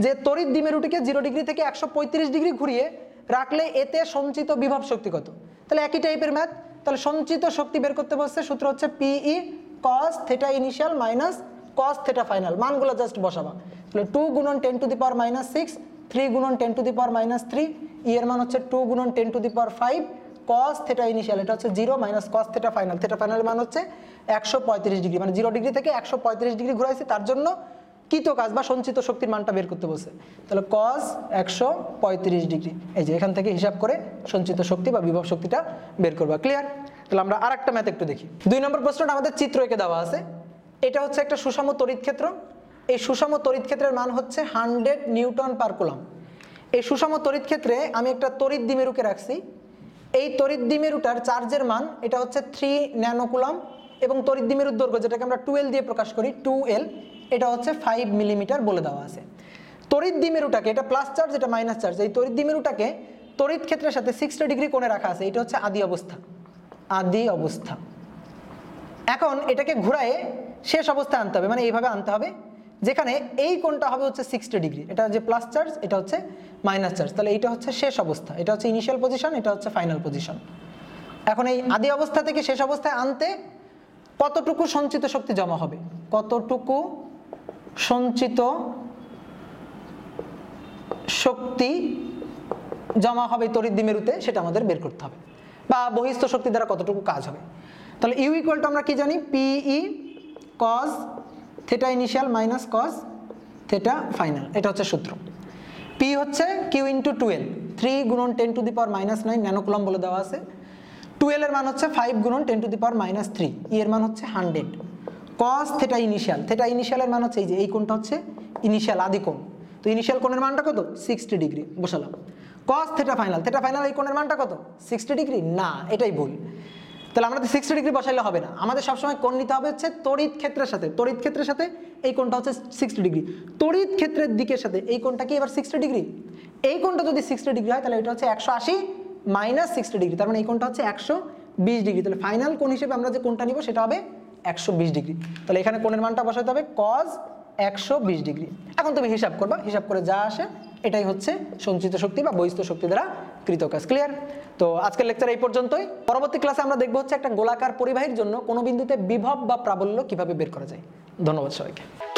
যে তড়িৎ দ্বিমেরুটিকে 0 ডিগ্রি থেকে 135 ডিগ্রি ঘুরিয়ে রাখলে এতে সঞ্চিত বিভব শক্তি কত? তাহলে একই টাইপের ম্যাথ। তাহলে সঞ্চিত শক্তি বের করতে বলছে, সূত্র হচ্ছে পিই cos theta initial minus cos theta final. মানগুলো জাস্ট বসাবা। তাহলে 2 গুণন 10 টু দি পাওয়ার -6, 3 গুণন 10 টু দি পাওয়ার -3, ই এর মান হচ্ছে 2 গুণন 10 to the power 5 cos theta initial এটা হচ্ছে 0 minus cos theta final. Theta ফাইনালের মান হচ্ছে 135 ডিগ্রি, মানে 0 ডিগ্রি থেকে 135 ডিগ্রি ঘুরাইছি, তার জন্য কৃত কাজ বা সঞ্চিত শক্তির মানটা বের করতে বলছে। তাহলে cos 135 ডিগ্রি, এই যে এখান থেকে হিসাব করে সঞ্চিত শক্তি বা বিভব শক্তিটা বের করবা। ক্লিয়ার? তাহলে আমরা আরেকটা ম্যাথ একটু দেখি। 2 নম্বর প্রশ্নটা আমাদের চিত্র এঁকে দেওয়া আছে। এটা হচ্ছে একটা সুষম তড়িৎ ক্ষেত্র। এই সুষম তড়িৎ ক্ষেত্রের মান হচ্ছে 100 নিউটন পার কুলম্ব। এই সুষম তড়িৎ ক্ষেত্রে আমি একটা তড়িৎ দ্বিমেরুকে রাখছি। এই তড়িৎ দ্বিমেরুটার চার্জের মান এটা হচ্ছে 3 ন্যানোকুলম্ব এবং তড়িৎ দ্বিমেরুর দৈর্ঘ্য যেটাকে আমরা 2L দিয়ে প্রকাশ করি, 2L, এটা হচ্ছে 5 মিলিমিটার বলে দেওয়া আছে। তড়িৎ দ্বিমেরুটাকে, এটা প্লাস চার্জ এটা মাইনাস চার্জ, এই তড়িৎ দ্বিমেরুটাকে তড়িৎ ক্ষেত্রের সাথে 60 ডিগ্রি কোণে রাখা আছে। এটা হচ্ছে আদি অবস্থা। এখন এটাকে ঘুরায়ে শেষ অবস্থায় আনতে হবে, মানে এইভাবে আনতে হবে যেখানে এই কোণটা হবে হচ্ছে 60 ডিগ্রি। এটা যে প্লাস চার্জ, এটা হচ্ছে মাইনাস চার্জ। তাহলে এটা হচ্ছে শেষ অবস্থা, এটা হচ্ছে ইনিশিয়াল পজিশন, এটা হচ্ছে ফাইনাল পজিশন। এখন এই আদি অবস্থা থেকে শেষ অবস্থায় আনতে কতটুকু সঞ্চিত শক্তি জমা হবে, কতটুকু সঞ্চিত শক্তি জমা হবে তড়িৎ দ্বিমেরুতে সেটা আমাদের বের করতে হবে, বা বহিস্থ শক্তি দ্বারা কতটুকু কাজ হবে। তাহলে ইউ ইকুয়াল টু আমরা কি জানি? পিই cos theta initial minus cos theta final, এটা হচ্ছে সূত্র। পি হচ্ছে কিউ ইন্টু 2L, 3 গুণন 10 টু দি পাওয়ার -9 ন্যানোকুলম্ব বলে দেওয়া আছে। 2L এর মান হচ্ছে 5 গুণন 10⁻³ ই এর মান হচ্ছে 100 cos থিটা ইনিশিয়াল এর মান হচ্ছে এই যে এই কোণটা হচ্ছে ইনিশিয়াল আদি কোণ তো ইনিশিয়াল কোণের মানটা কত 60 ডিগ্রি বসালাম cos থিটা ফাইনাল এই কোণের মানটা কত 60 ডিগ্রি না এটাই ভুল তাহলে আমরা 60 ডিগ্রি বসাইলে হবে না আমাদের সবসময় কোণ নিতে হবে হচ্ছে তড়িৎ ক্ষেত্রের সাথে এই কোণটা হচ্ছে 60 ডিগ্রি তড়িৎ ক্ষেত্রের দিকের সাথে এই কোণটা কি এবার 60 ডিগ্রি এই কোণটা যদি 60 ডিগ্রি হয় তাহলে এটা হচ্ছে 180 মাইনাস 60 ডিগ্রি তার মানে এই কোণটা হচ্ছে 120 ডিগ্রি তাহলে ফাইনাল কোণ হিসেবে আমরা যে কোণটা নিব সেটা হবে 120 ডিগ্রি তাহলে এখানে কোণের মানটা বসাতে হবে cos 120 ডিগ্রি এখন তুমি হিসাব করবা হিসাব করে যা আসে এটাই হচ্ছে সঞ্চিত শক্তি বা বহিস্থ শক্তি দ্বারা কৃত কাজ ক্লিয়ার তো আজকের লেকচার এই পর্যন্তই পরবর্তী ক্লাসে আমরা দেখব হচ্ছে একটা গোলাকার পরিবাহীর জন্য কোনো বিন্দুতে বিভব বা প্রাবল্য কিভাবে বের করা যায় ধন্যবাদ সবাইকে